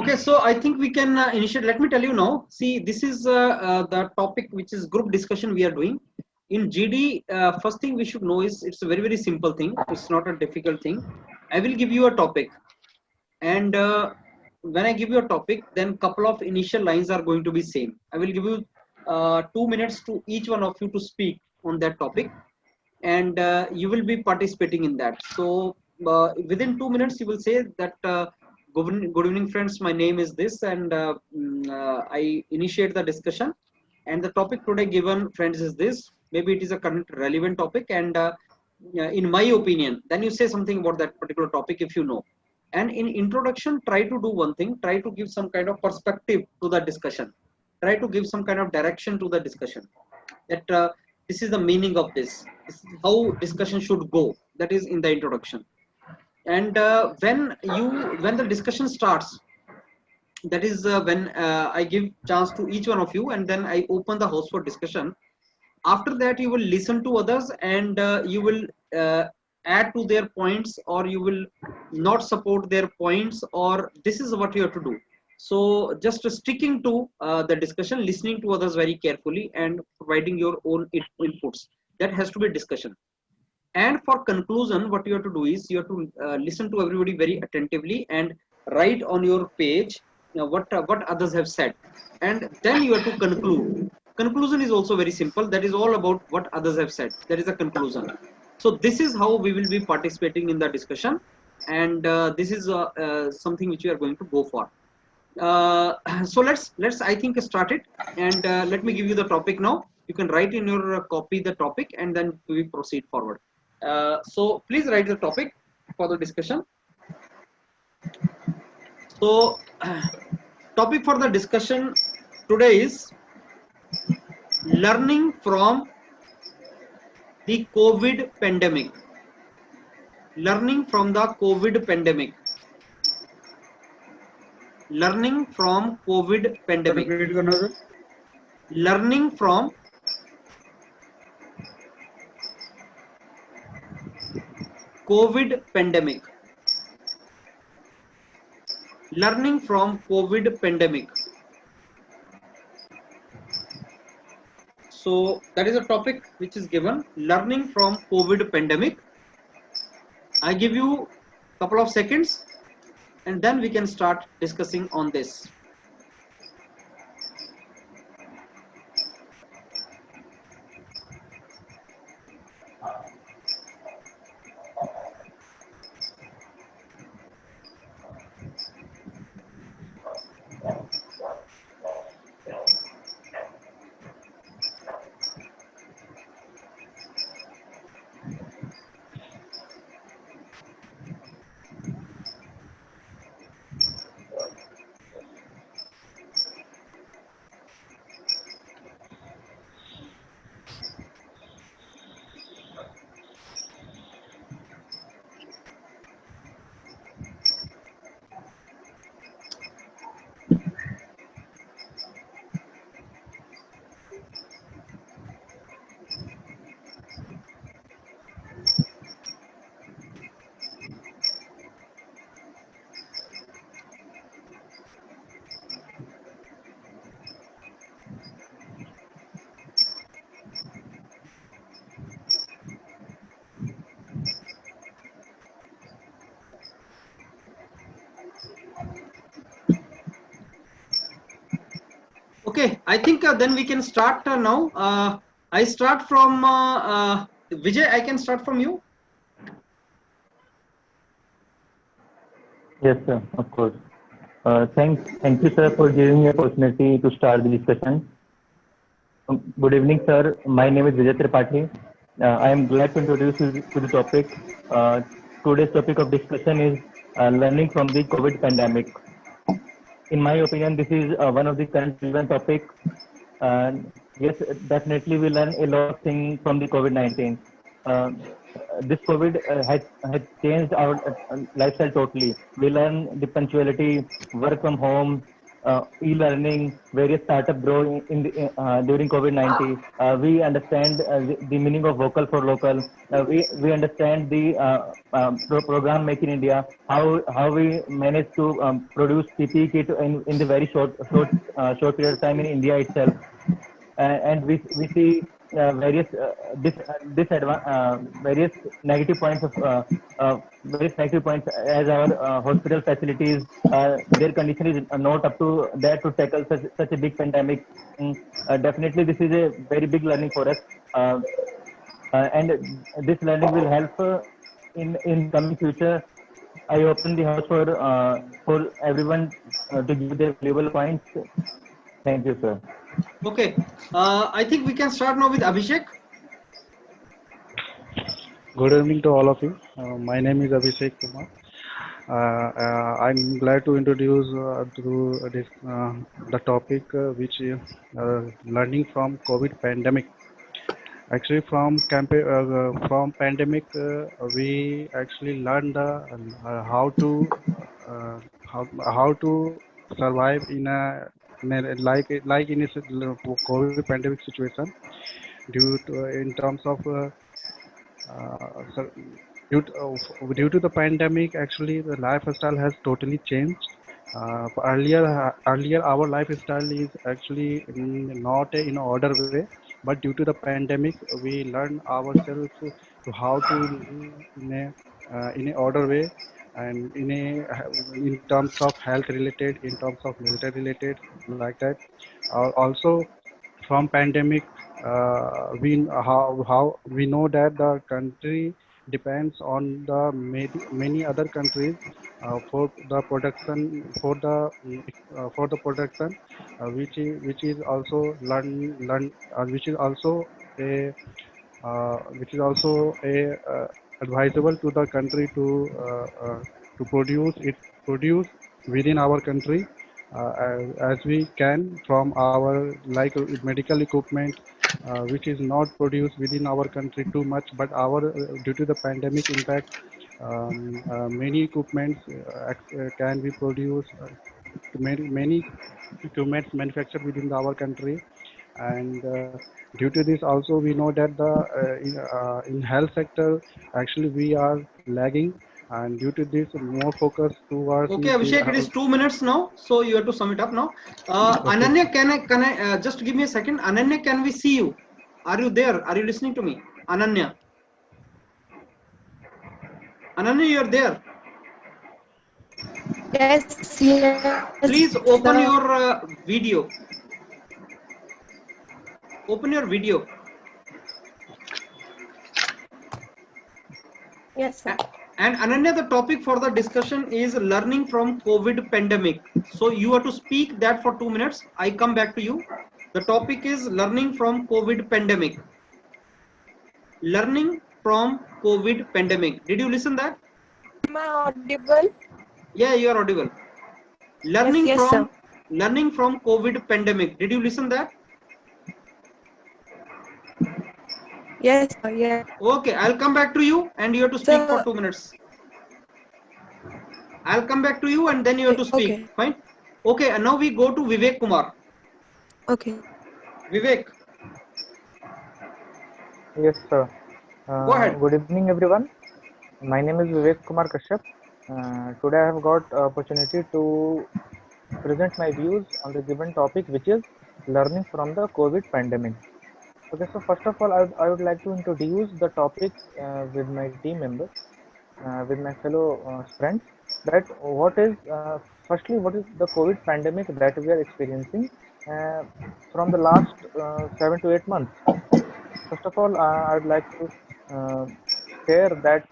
Okay, so I think we can initiate. Let me tell you now. See, this is the topic which is group discussion we are doing. In GD, first thing we should know is it's a very, very simple thing. It's not a difficult thing. I will give you a topic, and when I give you a topic, then couple of initial lines are going to be same. I will give you 2 minutes to each one of you to speak on that topic, and you will be participating in that. So within 2 minutes, you will say that good evening, friends. My name is this, and I initiate the discussion. And the topic today given, friends, is this. Maybe it is a current relevant topic, and in my opinion, then you say something about that particular topic if you know. And in introduction, try to do one thing. Try to give some kind of perspective to the discussion. Try to give some kind of direction to the discussion. That this is the meaning of this. This is how discussion should go. That is in the introduction. And when the discussion starts, that is when I give chance to each one of you, and then I open the house for discussion. After that, you will listen to others, and you will add to their points, or you will not support their points, or this is what you have to do. So just sticking to the discussion, listening to others very carefully, and providing your own inputs. That has to be discussion. And for conclusion, what you have to do is you have to listen to everybody very attentively and write on your page, what others have said, and then you have to conclude. Conclusion is also very simple. That is all about what others have said. That is a conclusion. So this is how we will be participating in the discussion, and this is something which we are going to go for. So let's I think start it, and let me give you the topic now. You can write in your copy the topic, and then we proceed forward. So please write the topic for the discussion. So topic for the discussion today is learning from the COVID pandemic. Learning from the COVID pandemic. Learning from COVID pandemic. Learning from COVID pandemic. Learning from COVID pandemic. So that is a topic which is given, learning from COVID pandemic. I give you a couple of seconds, and then we can start discussing on this. Okay, I think then we can start now. I start from Vijay. I can start from you. Yes, sir, of course. Thank you, sir, for giving me the opportunity to start the discussion. Good evening, sir. My name is Vijay Tripathi. I am glad to introduce you to the topic. Today's topic of discussion is learning from the COVID pandemic. In my opinion, this is one of the current relevant topics. Yes, definitely we learn a lot of things from the COVID-19. This COVID had changed our lifestyle totally. We learn the punctuality, work from home, e-learning, various startup grow during COVID-19. We understand the meaning of vocal for local. We understand the program Make in India. How we managed to produce PPE kit in the very short period of time in India itself. And we see various negative points of various negative points as our hospital facilities, their condition is not up to that to tackle such a big pandemic. Definitely this is a very big learning for us, uh, and this learning will help in the coming future. I open the house for everyone to give their valuable points. Thank you, sir. Okay, I think we can start now with Abhishek. Good evening to all of you. My name is Abhishek Kumar. I'm glad to introduce the topic which is learning from COVID pandemic. Actually, from pandemic, we actually learned uh, how to survive in a COVID pandemic situation due to in terms of so due to the pandemic, actually the lifestyle has totally changed. Earlier our lifestyle is actually not in order way, but due to the pandemic, we learn ourselves to how to live in a order way, and in terms of health related, in terms of military related, like that. Also, from pandemic, how we know that the country depends on the many other countries for the production, which is also which is also a advisable to the country to produce within our country, as we can from our medical equipment, which is not produced within our country too much, but our due to the pandemic impact, many equipments can be produced, many equipments manufactured within our country. And due to this also, we know that in health sector actually we are lagging, and due to this more focus towards Okay, Abhishek, it is 2 minutes now, so you have to sum it up now. Okay. Ananya, can I just give me a second? Ananya, can we see you? Are you there? Are you listening to me? Ananya. Ananya, you are there. Yes. Please open your video. Open your video. Yes, sir. And Ananya, the topic for the discussion is learning from COVID pandemic. So you have to speak that for 2 minutes. I come back to you. The topic is learning from COVID pandemic. Learning from COVID pandemic. Did you listen that? Am I audible? Yeah, you are audible. Learning Yes, from sir. learning from COVID pandemic. Did you listen that? Yes, sir. Yeah. Okay, I'll come back to you and you have to speak for 2 minutes. I'll come back to you and then you have to speak. Okay. Fine. Okay, and now we go to Vivek Kumar. Okay. Vivek, Yes, sir. go ahead. Good evening, everyone. My name is Vivek Kumar Kashyap. Today I have got opportunity to present my views on the given topic, which is learning from the COVID pandemic. Okay, so first of all, I would like to introduce the topic with my team members, with my fellow friends, that firstly, what is the COVID pandemic that we are experiencing uh, from the last 7 to 8 months. First of all, I would like to uh, share that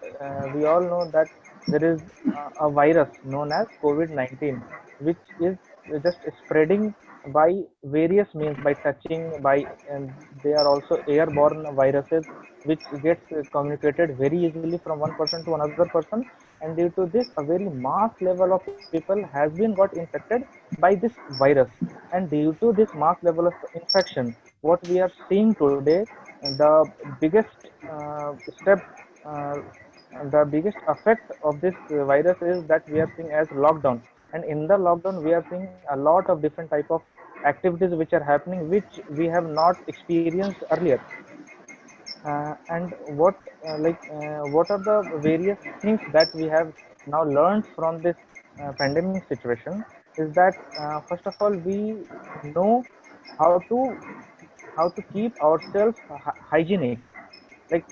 we all know that there is a virus known as COVID-19, which is just spreading by various means, by touching, and they are also airborne viruses, which gets communicated very easily from one person to another person. And due to this, a very mass level of people has been got infected by this virus. And due to this mass level of infection, what we are seeing today, the biggest step, uh, the biggest effect of this virus is that we are seeing as lockdown. And in the lockdown, we are seeing a lot of different type of activities which are happening, which we have not experienced earlier. And what are the various things that we have now learned from this pandemic situation is that first of all, we know how to keep ourselves hygienic. Like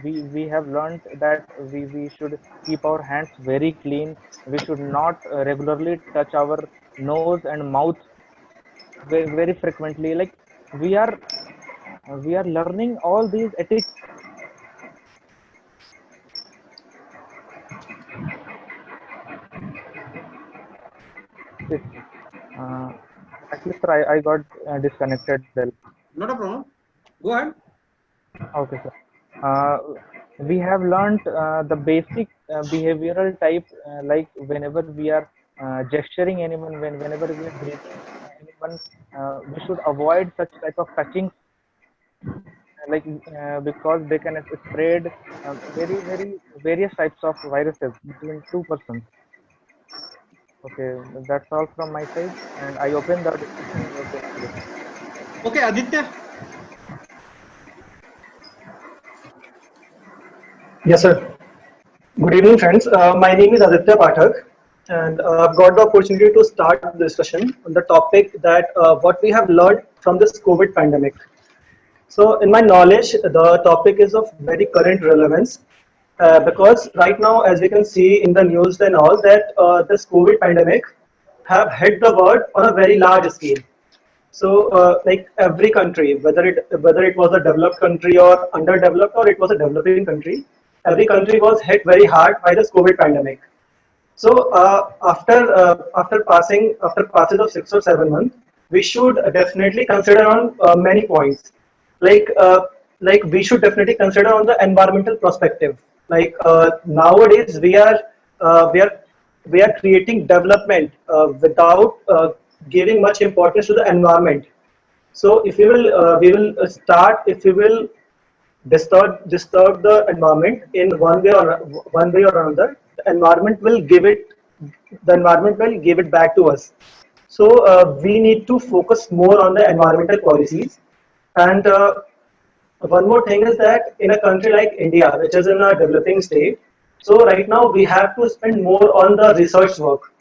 we have learned that we should keep our hands very clean. We should not regularly touch our nose and mouth very frequently. Like we are we are learning all these ethics. uh, Actually, sir, I got disconnected there. Not a problem. Go ahead. Okay, sir. uh, we have learned the basic behavioral type, like whenever we are gesturing anyone, whenever we are greeting anyone, we should avoid such type of touching, because they can spread very various types of viruses between two persons. Okay, that's all from my side, and I open the discussion for this. Okay, Aditya. Yes, sir. Good evening, friends. My name is Aditya Pathak, and I've got the opportunity to start the discussion on the topic that what we have learned from this COVID pandemic. So, in my knowledge, the topic is of very current relevance because right now, as we can see in the news and all, that this COVID pandemic have hit the world on a very large scale. So, like every country, whether it was a developed country or underdeveloped or it was a developing country, every country was hit very hard by this COVID pandemic. So, after passage of 6 or 7 months, we should definitely consider on many points, like uh, like we should definitely consider on the environmental perspective. Like nowadays, uh, we are we are creating development without giving much importance to the environment. So we will start if we will disturb the environment in one way or another. The environment will give it back to us. So we need to focus more on the environmental policies. And one more thing is that in a country like India, which is in a developing state, so right now we have to spend more on the research work.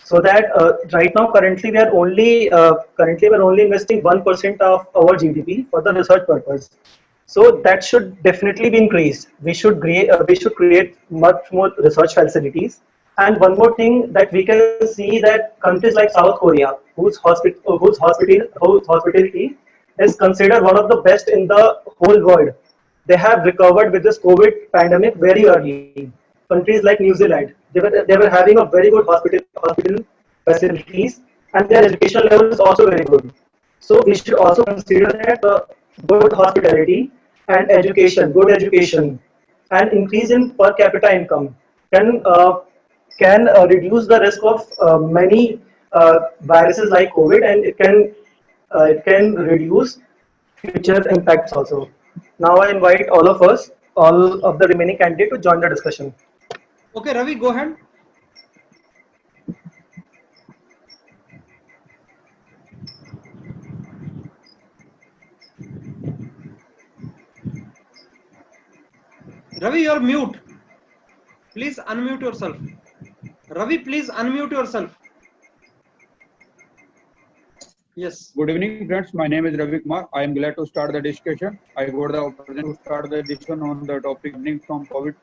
So that right now currently we're only investing 1% of our GDP for the research purpose. So that should definitely be increased. We should create much more research facilities. And one more thing that we can see that countries like South Korea, whose hospitality is considered one of the best in the whole world, they have recovered with this COVID pandemic very early. Countries like New Zealand, they were having a very good hospital facilities, and their education level is also very good. So we should also consider that good hospitality and good education, and increase in per capita income can reduce the risk of many viruses like COVID, and it can reduce future impacts also. Now I invite all of the remaining candidates to join the discussion. Okay, Ravi, go ahead. Ravi, you're mute. Please unmute yourself. Ravi, please unmute yourself. Yes. Good evening, friends. My name is Ravi Kumar. I am glad to start the discussion. I got the opportunity to start the discussion on the topic from COVID.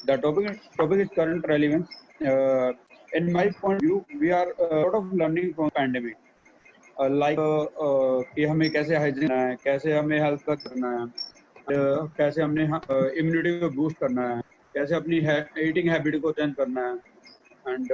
The topic is current relevance. In my point of view, we are a lot of learning from pandemic. कि हमें कैसे hygiene करना है, कैसे हमें health का करना है, कैसे हमने इम्यूनिटी को बूस्ट करना है, कैसे अपनी ईटिंग हैबिट को चेंज करना है. And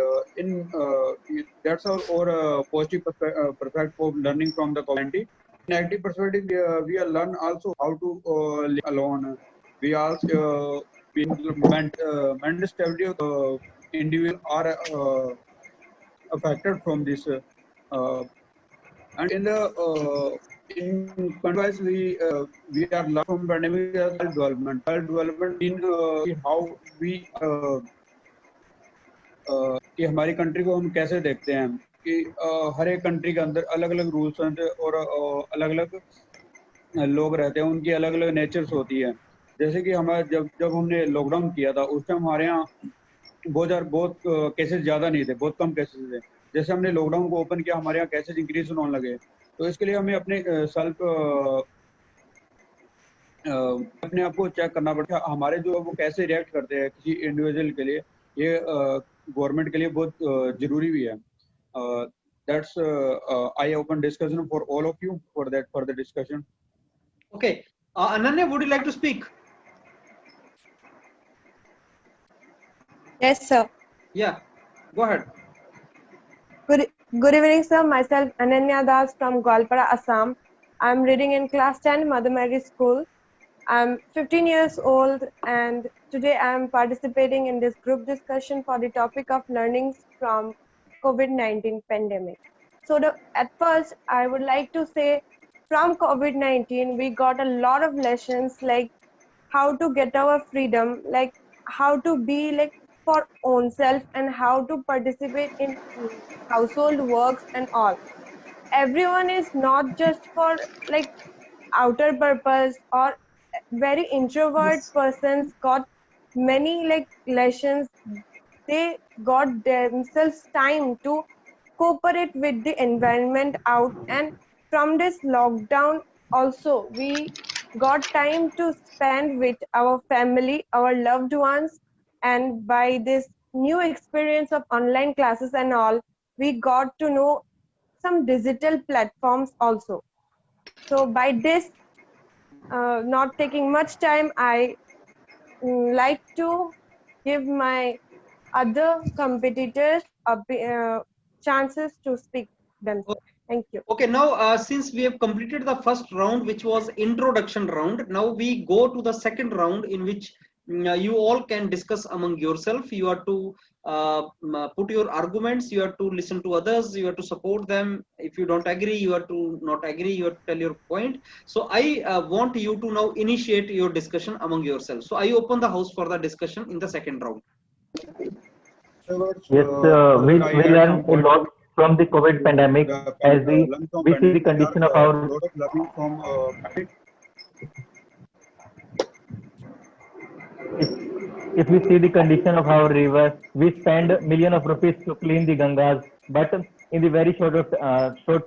that's our positive perspective of learning from the community. In active perspective, we are learn also how to live alone. We also mental stability of the individual are affected from this. And in the in countries we are learning from pandemic development in how we कि हमारी country को हम कैसे देखते हैं कि हर एक country के अंदर अलग अलग रूल्स और अलग अलग लोग रहते हैं, उनकी अलग अलग नेचर्स होती है। जैसे कि हमारे जब जब हमने लॉकडाउन किया था उस टाइम हमारे यहाँ बहुत केसेस ज़्यादा नहीं थे, बहुत कम केसेस थे। जैसे हमने लॉकडाउन को ओपन किया हमारे यहाँ केसेस इंक्रीज होने लगे। तो इसके लिए हमें अपने आप को चेक करना पड़ता है, हमारे जो वो कैसे रिएक्ट करते हैं किसी इंडिविजुअल के लिए, ये गवर्नमेंट के लिए बहुत जरूरी भी है। That's I open discussion for all of you for that for the discussion. Okay, Ananya, would you like to speak? Yes, sir. Yeah, go ahead. Good evening, sir. Myself, Ananya Das from Gwalpara, Assam. I'm reading in class 10, Mother Mary School. I'm 15 years old, and today I'm participating in this group discussion for the topic of learnings from COVID-19 pandemic. So at first, I would like to say from COVID-19, we got a lot of lessons like how to get our freedom, like how to be like for own self and how to participate in household works and all. Everyone is not just for like outer purpose, or very introvert Yes. persons got many like lessons. They got themselves time to cooperate with the environment out, and from this lockdown also we got time to spend with our family, our loved ones. And by this new experience of online classes and all, we got to know some digital platforms also. So by this, not taking much time, I like to give my other competitors chances to speak themselves. Thank you. Okay, now since we have completed the first round, which was introduction round, now we go to the second round in which you all can discuss among yourself. You are to put your arguments, you have to listen to others, you have to support them. If you don't agree, you have to not agree, you have to tell your point. So I want you to now initiate your discussion among yourselves. So I open the house for the discussion in the second round. Yes, we learn a lot from the COVID pandemic as we see the condition of our lot of learning from if we see the condition of our river, we spend millions of rupees to clean the Gangas, but in the very short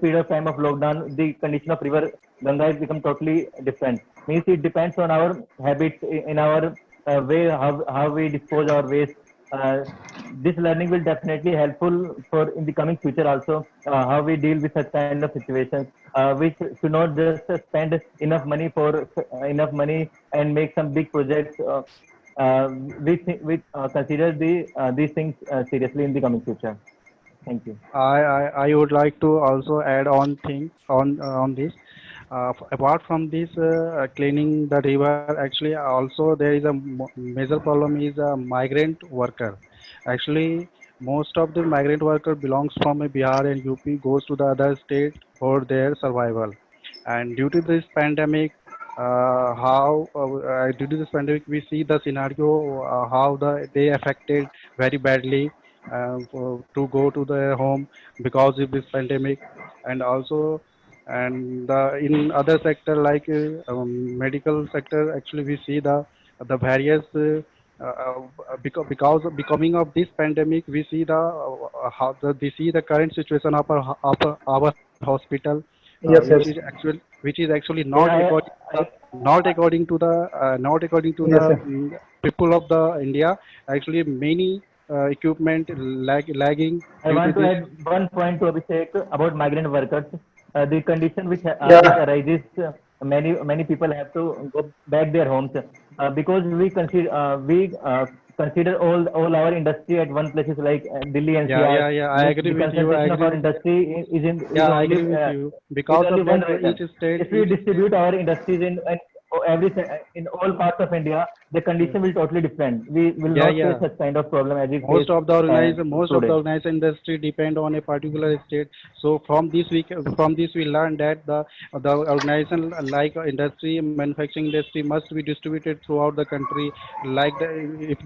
period of time of lockdown, the condition of river Ganga has become totally different. Means it depends on our habits, in our way how we dispose our waste. This learning will definitely helpful for in the coming future also, how we deal with such kind of situations. We should not just spend enough money and make some big projects. We consider these things seriously in the coming future. Thank you. I would like to also add on things on this. Apart from this cleaning the river, actually also there is a major problem is a migrant worker. Actually, most of the migrant worker belongs from Bihar and UP, goes to the other state for their survival. And due to this pandemic, due to this pandemic we see the scenario, how they affected very badly to go to their home because of this pandemic. And also, in other sector like medical sector, actually we see the various because of becoming of this pandemic, we see we see the current situation of our hospital, Yes, yes, which is actually Yeah, not according to yes, the sir. people of the India. Actually, many equipment lagging I due to want to this. add one point to Abhishek about migrant workers. The condition which Yeah, arises, many people have to go back their homes because we consider all our industry at one places like Delhi NCR. Yeah. I Means agree the with you. I concentration of agree. our industry is Yeah, I only agree with you. is Because only of one that, region. each state, If we distribute our industries in in all parts of India, the condition will totally different. We will Yeah, not face yeah. such kind of problem as we Most face of the today. organized industry depend on a particular state. So from this we learn that the organization like industry, manufacturing industry must be distributed throughout the country. Like if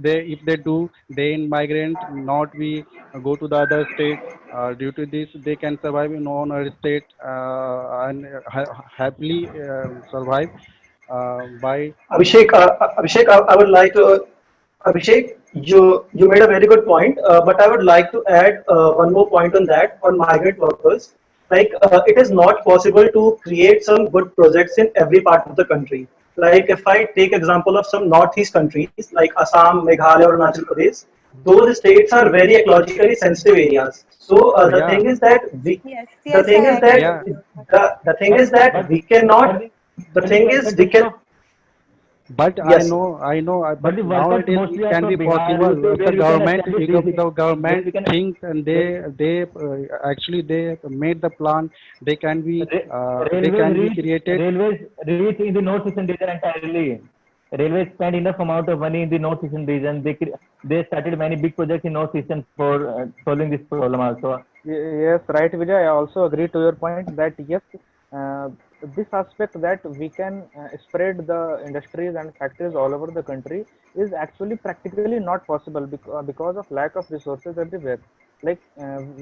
they do, then migrant not be go to the other state. Due to this, they can survive in our state and happily survive by. Abhishek, I would like to, Abhishek, you made a very good point, but I would like to add one more point on that on migrant workers. Like it is not possible to create some good projects in every part of the country. Like if I take example of some northeast countries like Assam, Meghalaya, or Arunachal Pradesh, those states are very ecologically sensitive areas. So the Yeah, thing is that Yes, the yes, thing I is agree that yeah. with you. the thing is that But we cannot. but The thing is we workers can. of But Yes. but but the workers nowadays mostly it are can be from Bihar, possible UP, if where we can establish these, the where government we can thinks and where, they actually they made the plan. Ra- They railways can be reach created. in the northeastern region entirely. Railways spend enough amount of money in the northeastern region. They started many big projects in northeastern for solving this problem also. Yes, right, Vijay. I also agree to your point that yes, uh, this aspect that we can spread the industries and factories all over the country is actually practically not possible because of lack of resources everywhere. Like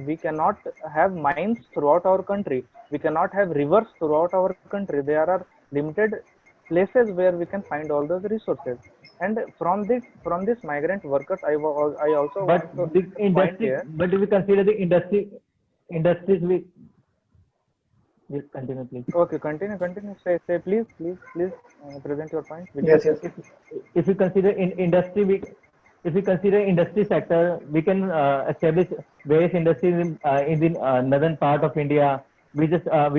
we cannot have mines throughout our country. We cannot have rivers throughout our country. There are limited places where we can find all those resources. And from this migrant workers, I also But want to the add a point industry, here. but if we consider the industries, we yes, continue please. Okay, continue. Say, please, present your point, Vijay. Yes, yes. if if we consider in industry we if we consider industry sector, we can establish various industries in the northern part of India. We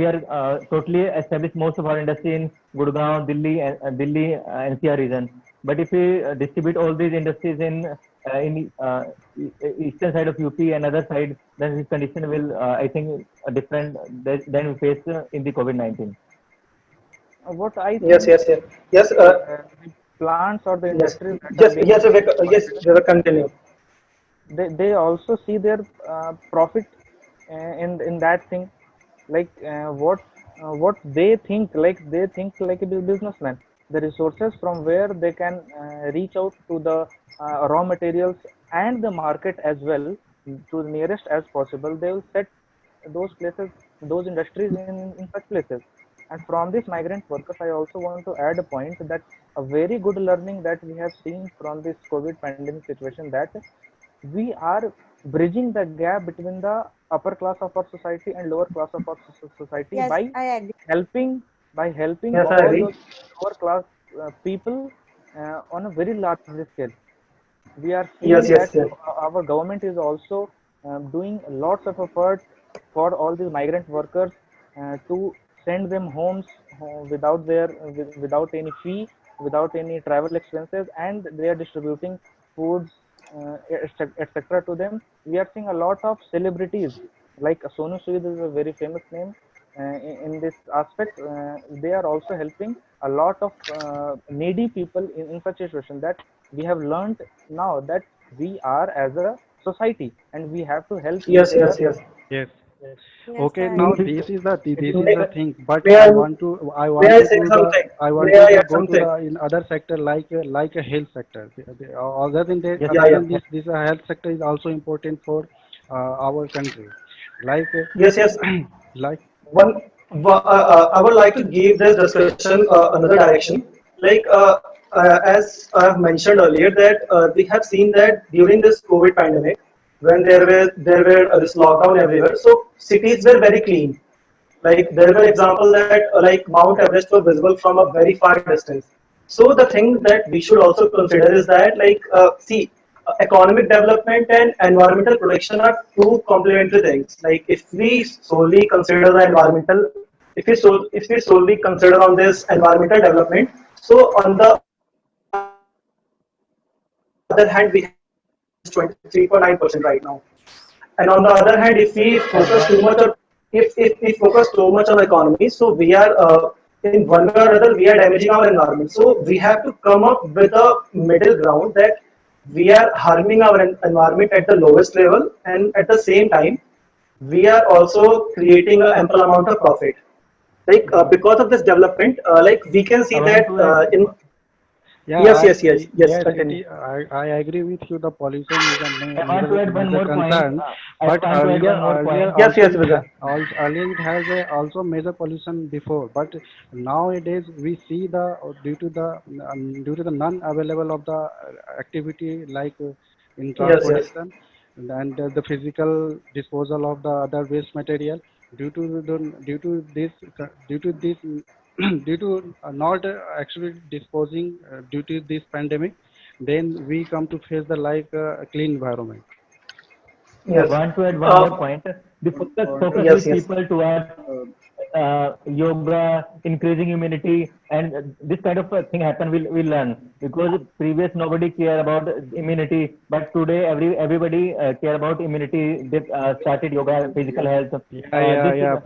are totally established most of our industry in Gurgaon, Delhi NCR region. But if we distribute all these industries in eastern side of UP and other side, then this condition will I think different than we face in the COVID-19. What I Yes, think, yes, yes. Yes, the plants or the yes, industries that are yes, being yes, Vivek, yes, provided, Vivek, continue. they also see their profit in that thing. Like what they think like a businessman. The resources from where they can reach out to the raw materials and the market as well, to the nearest as possible. They will set those places, those industries in such places. And from these migrant workers, I also want to add a point that a very good learning that we have seen from this COVID pandemic situation, that we are bridging the gap between the upper class of our society and lower class of our society Yes, by I agree. helping Yes, I all agree. those lower class people on a very large scale. We are seeing Yes, that yes, yes. our government is also doing lots of effort for all these migrant workers to send them homes without any fee, without any travel expenses, and they are distributing foods, etc. to them. We are seeing a lot of celebrities like Sonu Sood is a very famous name in this aspect. They are also helping a lot of needy people in such a situation, that we have learned now that we are as a society and we have to help each Yes, other. yes, yes. Yes. Yes, Okay. I Now agree. this is May, the thing. But may I, I may want I to say do the something? I want May I to add go to something? the in other sector like a health sector. Yes, Yeah, Other yeah. than this health sector is also important for our country. Like Yes, yes. like I would like to give this discussion another direction. Like as I have mentioned earlier, that we have seen that during this COVID pandemic, when there were this lockdown everywhere, so cities were very clean. Like there were example that like Mount Everest was visible from a very far distance. So the thing that we should also consider is that like see economic development and environmental protection are two complementary things. Like if we solely consider the environmental, if we solely consider on this environmental development, so on the other hand we have is 23.9% right now. And on the other hand, if we focus too much on if we focus too much on economy, so we are in one way or other we are damaging our environment. So we have to come up with a middle ground that we are harming our environment at the lowest level, and at the same time we are also creating an ample amount of profit. Like because of this development, like we can see I want that to add, in Yeah, yes, yes, yes, yes. yes, Continue. I agree with you. The pollution is a I want to add one major more point. concern. I But want to add one more earlier point. Yes, also yes, Vijay. earlier it has a also major pollution before. But nowadays we see the due to the non-available of the activity like in Yes, yes, transportation and the physical disposal of the other waste material due to this due to this due to not actually disposing due to this pandemic, then we come to face the clean environment. I yes. want to add one more Uh, point. The focus Interrupt. yes, with yes. people towards Uh, yoga, increasing immunity, and this kind of thing happen. We learn because previous nobody care about immunity, but today everybody care about immunity. They started yoga, physical health. Yeah.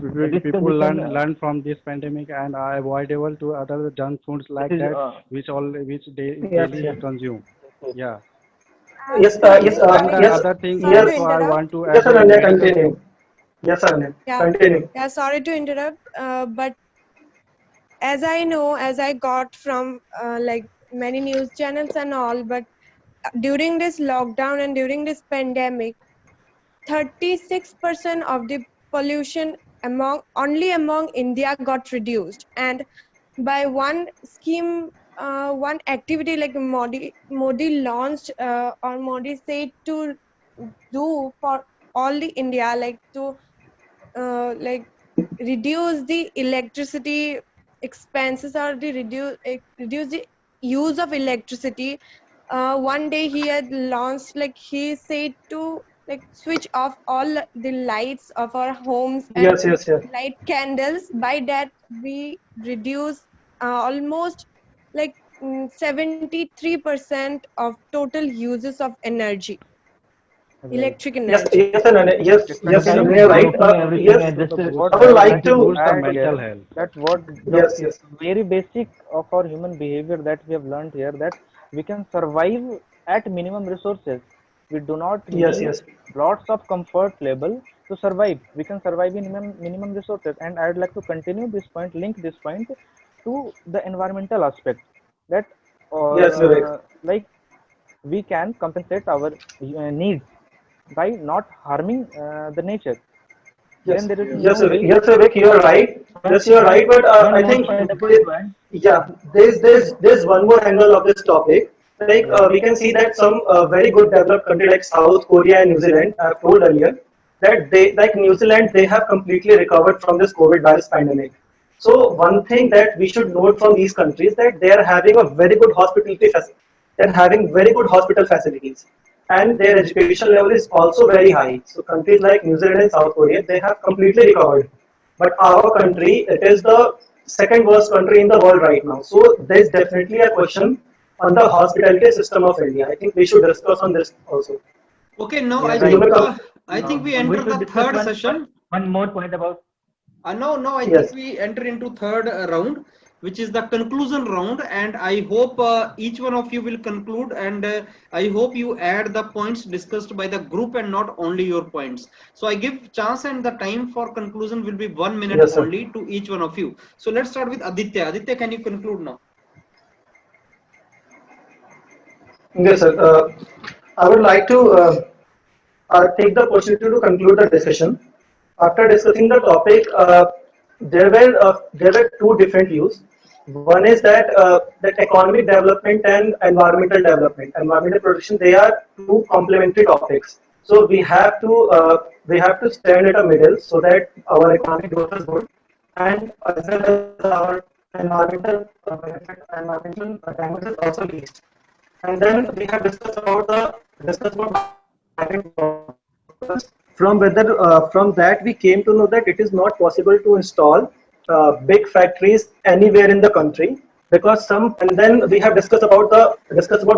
People This can learn from this pandemic and are avoidable to other junk foods this like is that, which they Yes, daily yes. consume. Yeah, Yes, yes, Absolutely. and the Like, yes, other thing sorry to yes, also I interrupt. want to yes, add a Ananya, medical. continue. Yes, Ananya, Yeah, continue. yeah, sorry to interrupt. But as I know, as I got from like many news channels and all, but during this lockdown and during this pandemic, 36% of the pollution among India got reduced. And by one scheme, one activity like Modi launched or Modi said to do for all the India, like to like reduce the electricity expenses or the reduce the use of electricity. One day he had launched, like he said to like switch off all the lights of our homes and Yes, yes, yes. light candles. By that we reduce almost like 73% of total uses of energy, Right. electric Yes, energy. yes, Ananya. Yes, Okay, yes, instead of continuing Ananya, this, right. joking everything, Yes, I just What I I would would like like like to to to. boost add the here, mental health. that what the Yes, yes, very basic of our human behavior that we have learned here, that we can survive at minimum resources. We do not yes, need yes, lots of comfort level to survive. We can survive in minimum resources. And I'd like to continue this point, link this point to the environmental aspect, that yes, Vivek. like we can compensate our needs by not harming the nature. Then Yes, there is yes, no Vivek. need. Yes, Vivek, you are right. Yes, you are right. But one I more think, point I want to add. yeah, there's one more angle of this topic. Like Yeah. we can see that some very good developed country like South Korea and New Zealand, I've told earlier that they, like New Zealand, they have completely recovered from this COVID virus pandemic. So one thing that we should note from these countries, that they are having a very good they're having very good hospital facilities, and their education level is also very high. So countries like New Zealand and South Korea, they have completely recovered. But our country, it is the second worst country in the world right now. So there is definitely a question on the hospitality system of India. I think we should discuss on this also. Okay, now Yeah, I So you right. may think come. I think we We enter should the discuss third session. one more point about. No, I think Yes. we enter into third round, which is the conclusion round, and I hope each one of you will conclude, and I hope you add the points discussed by the group and not only your points. So I give chance, and the time for conclusion will be 1 minute Yes, sir. only to each one of you. So let's start with Aditya. Aditya, can you conclude now? Yes, sir. I would like to take the opportunity to conclude the discussion. After discussing the topic, there were two different views. One is that economic development and environmental development, environmental protection, they are two complementary topics. So we have to stand at a middle so that our economic growth is good, and as well as our environmental environmental damage is also least. And then we have discussed about migrant workers. From that we came to know that it is not possible to install big factories anywhere in the country, because some, and then we have discussed about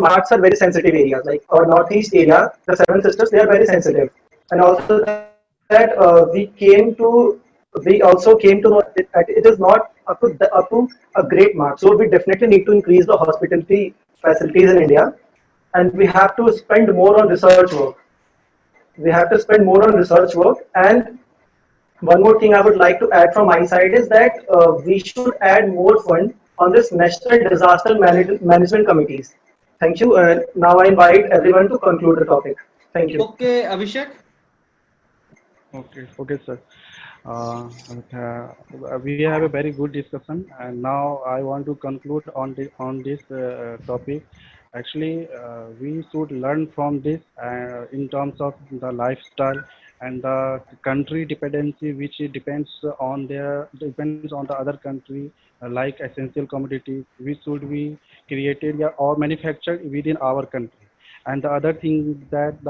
marks are very sensitive areas, like our northeast area, the Seven Sisters, they are very sensitive. And also that we also came to know that it is not up to a great mark. So we definitely need to increase the hospitality facilities in India, and we have to spend more on research work. We have to spend more on research work. And one more thing I would like to add from my side is that we should add more fund on this national disaster management committees. Thank you. Now I invite everyone to conclude the topic. Thank you. Okay, Abhishek. Okay, sir. We have a very good discussion, and now I want to conclude on this topic. Actually, we should learn from this in terms of the lifestyle and the country dependency, which it depends on the other country, like essential commodities, which should be created or manufactured within our country. And the other thing is that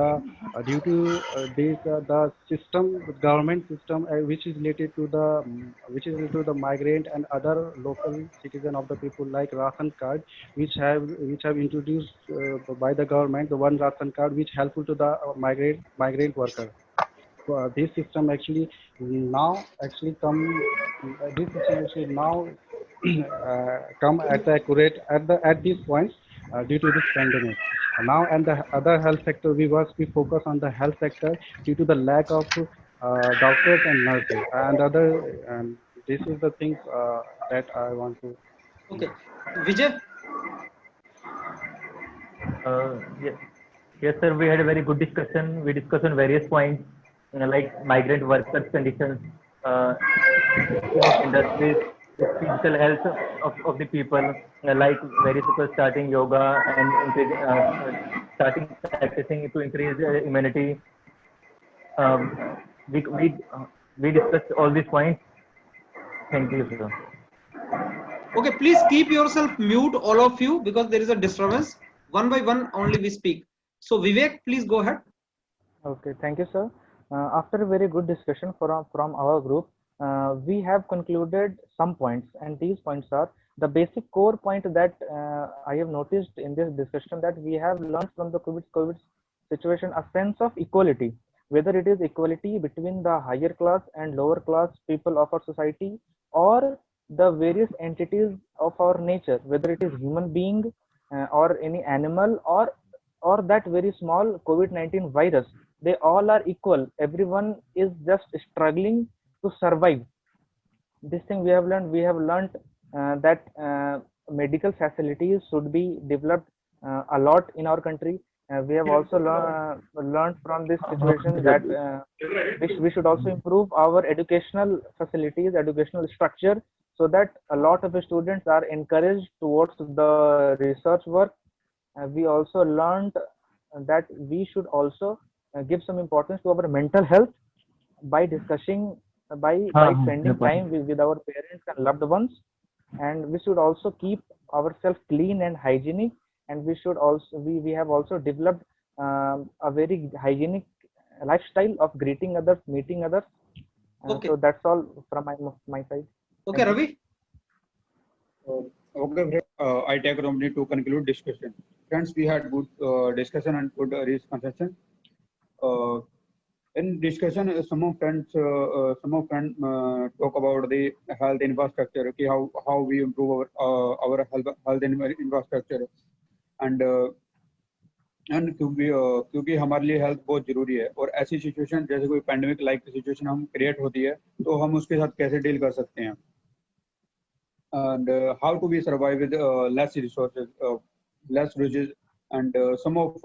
due to this the system, the government system, which is related to the migrant and other local citizen of the people, like ration card, which have introduced by the government, the one ration card which helpful to the migrant worker. This system actually now actually come this system actually now come at accurate at this point due to this pandemic. Now, and the other health sector, we must be focused on the health sector due to the lack of doctors and nurses and other. And this is the things that I want to. Okay, Vijay. Yes, yes, sir. We had a very good discussion. We discussed on various points like migrant workers' conditions, industries, the physical health of the people, like various people starting yoga and increasing, starting practicing to increase immunity. Um, we, we, uh, we discussed all these points. Thank you, sir. Okay, please keep yourself mute, all of you, because there is a disturbance. One by one only we speak. So Vivek, please go ahead. Okay, thank you, sir. After a very good discussion from our group, we have concluded some points, and these points are the basic core point that I have noticed in this discussion, that we have learned from the COVID situation a sense of equality, whether it is equality between the higher class and lower class people of our society, or the various entities of our nature, whether it is human being or any animal, or that very small COVID-19 virus. They all are equal. Everyone is just struggling to survive. This thing we have learned that medical facilities should be developed a lot in our country. We have also learned from this situation that we should also improve our educational facilities, educational structure, so that a lot of students are encouraged towards the research work. We also learned that we should also give some importance to our mental health by discussing, by spending time with our parents and loved ones. And we should also keep ourselves clean and hygienic, and we have also developed a very hygienic lifestyle of greeting others, meeting others. Okay. So that's all from my side. Okay, Ravi. Okay, I take opportunity to conclude discussion. Friends, we had good discussion and good reach concession. In discussion, some of friends talk about the health infrastructure, okay, how we improve our health infrastructure, and क्योंकि हमारे लिए health बहुत जरूरी है, और ऐसी situation जैसे कोई पैंडेमिक लाइक सिचुएशन हम क्रिएट होती है, तो हम उसके साथ कैसे डील कर सकते हैं, and how to we survive with less resources, less resources, and some of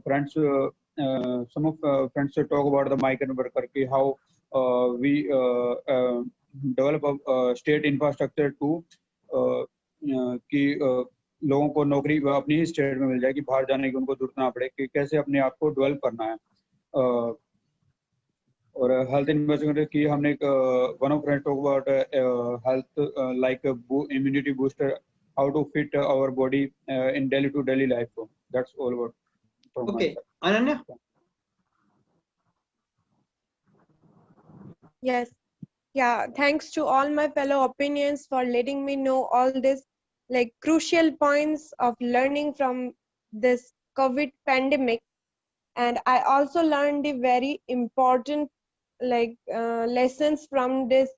friends talk about the migrant worker, ki how we develop a state infrastructure to कि लोगों को नौकरी अपनी ही स्टेट में मिल जाए, कि बाहर जाने की उनको जरूरत ना पड़े, कि कैसे अपने आप को डेवलप करना है. और हेल्थ इन्वेस्टमेंट की हमने one of friends talk about health like immunity booster, how to fit our body in daily to daily life. So that's all about from Okay, my side. Ananya. Yes. Yeah. Thanks to all my fellow opinions for letting me know all this like crucial points of learning from this COVID pandemic. And I also learned the very important like lessons from this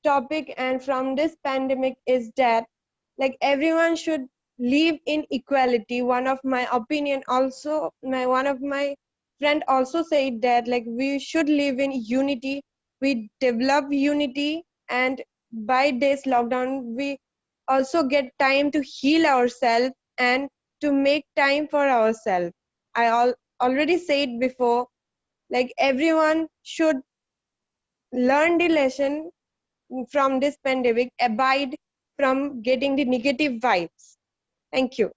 topic and from this pandemic is that like everyone should live in equality. One of my opinion also, one of my friend also said that like we should live in unity, we develop unity, and by this lockdown we also get time to heal ourselves and to make time for ourselves. Already said before, like everyone should learn the lesson from this pandemic, abide from getting the negative vibes. Thank you.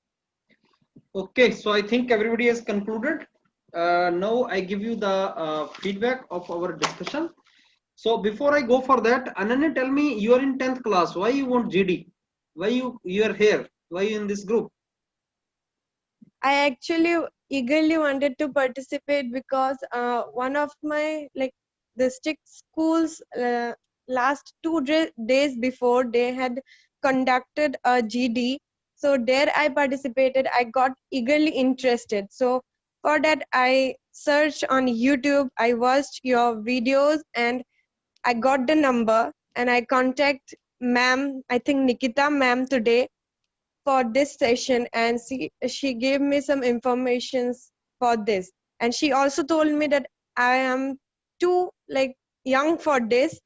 Okay, so I think everybody has concluded. Now I give you the feedback of our discussion. So before I go for that, Ananya, tell me, you are in 10th class. Why you want GD? Why you are here? Why you in this group? I actually eagerly wanted to participate because one of my like district schools last 2 days before they had conducted a GD. So there I participated. I got eagerly interested. So for that I searched on YouTube. I watched your videos and I got the number and I contact ma'am. I think Nikita ma'am today for this session, and she gave me some informations for this, and she also told me that I am too like young for this.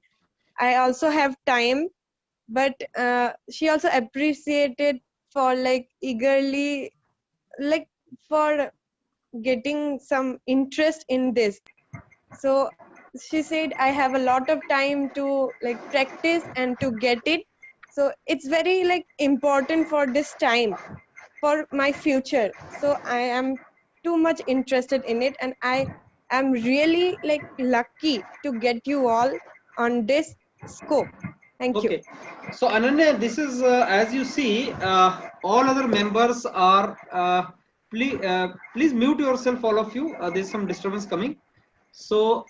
I also have time, but she also appreciated for like eagerly like for getting some interest in this. So she said I have a lot of time to like practice and to get it. So it's very like important for this time for my future. So I am too much interested in it, and I am really like lucky to get you all on this scope. Thank you. Okay, so Ananya, this is as you see, all other members are. Please mute yourself, all of you. There's some disturbance coming. So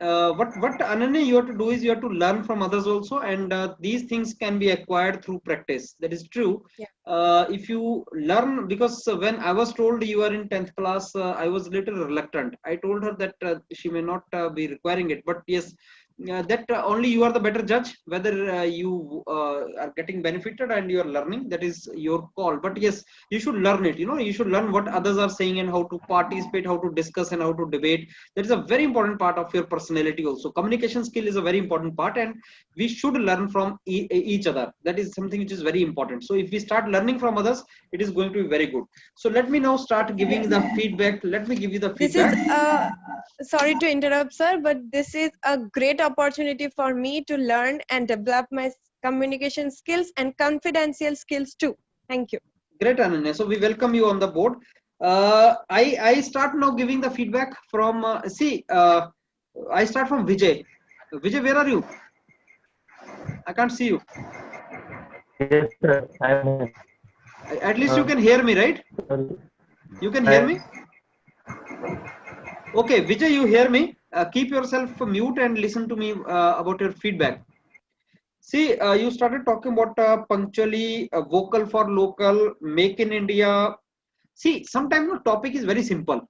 what Ananya you have to do is you have to learn from others also, and these things can be acquired through practice. That is true. Yeah. If you learn, because when I was told you are in 10th class, I was a little reluctant. I told her that she may not be requiring it, but yes, that only you are the better judge whether you are getting benefited and you are learning. That is your call. But yes, you should learn it. You should learn what others are saying and how to participate, how to discuss, and how to debate. That is a very important part of your personality also. Communication skill is a very important part, and we should learn from each other. That is something which is very important. So if we start learning from others, it is going to be very good. So let me now start giving the feedback. Let me give you the feedback. This is sorry to interrupt, sir, but this is a great opportunity for me to learn and develop my communication skills and confidential skills too. Thank you. Great, Ananya. So we welcome you on the board. I start now giving the feedback from I start from Vijay. Vijay, where are you? I can't see you. Yes, sir. I'm At least you can hear me, right? You can hear me? Okay, Vijay, you hear me? Keep yourself mute and listen to me about your feedback. See, you started talking about punctually, vocal for local, make in India. See, sometimes the topic is very simple.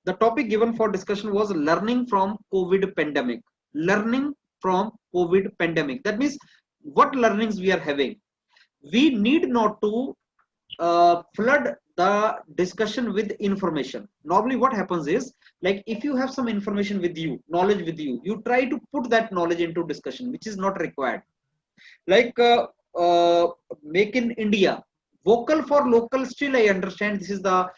The topic given for discussion was learning from COVID pandemic. Learning from COVID pandemic. That means what learnings we are having. We need not to flood the discussion with information. Normally what happens is, like if you have some information with you, knowledge with you, you try to put that knowledge into discussion, which is not required. Like make in India, vocal for local, still I understand this is the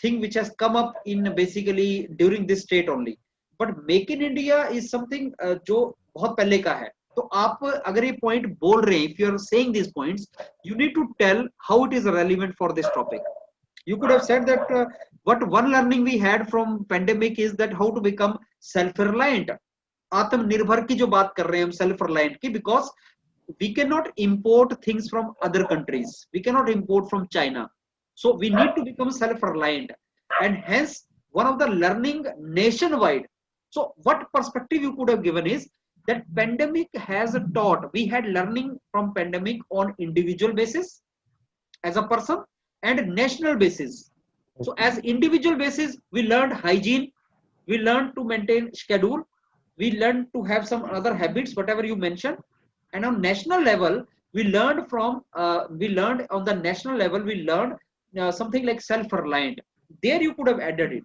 thing which has come up in basically during this state only. But make in India is something जो बहुत पहले का है. तो आप अगर ये point बोल रहे हैं, if you are saying these points, you need to tell how it is relevant for this topic. You could have said that what one learning we had from pandemic is that how to become self-reliant. आत्मनिर्भर की जो बात कर रहे हैं हम self-reliant की, because we cannot import things from other countries. We cannot import from China. So we need to become self-reliant, and hence one of the learning nationwide. So what perspective you could have given is that pandemic has taught. We had learning from pandemic on individual basis as a person and national basis. So as individual basis, we learned hygiene, we learned to maintain schedule, we learned to have some other habits, whatever you mentioned. And on national level, we learned on the national level, we learned something like self-reliant. There you could have added it.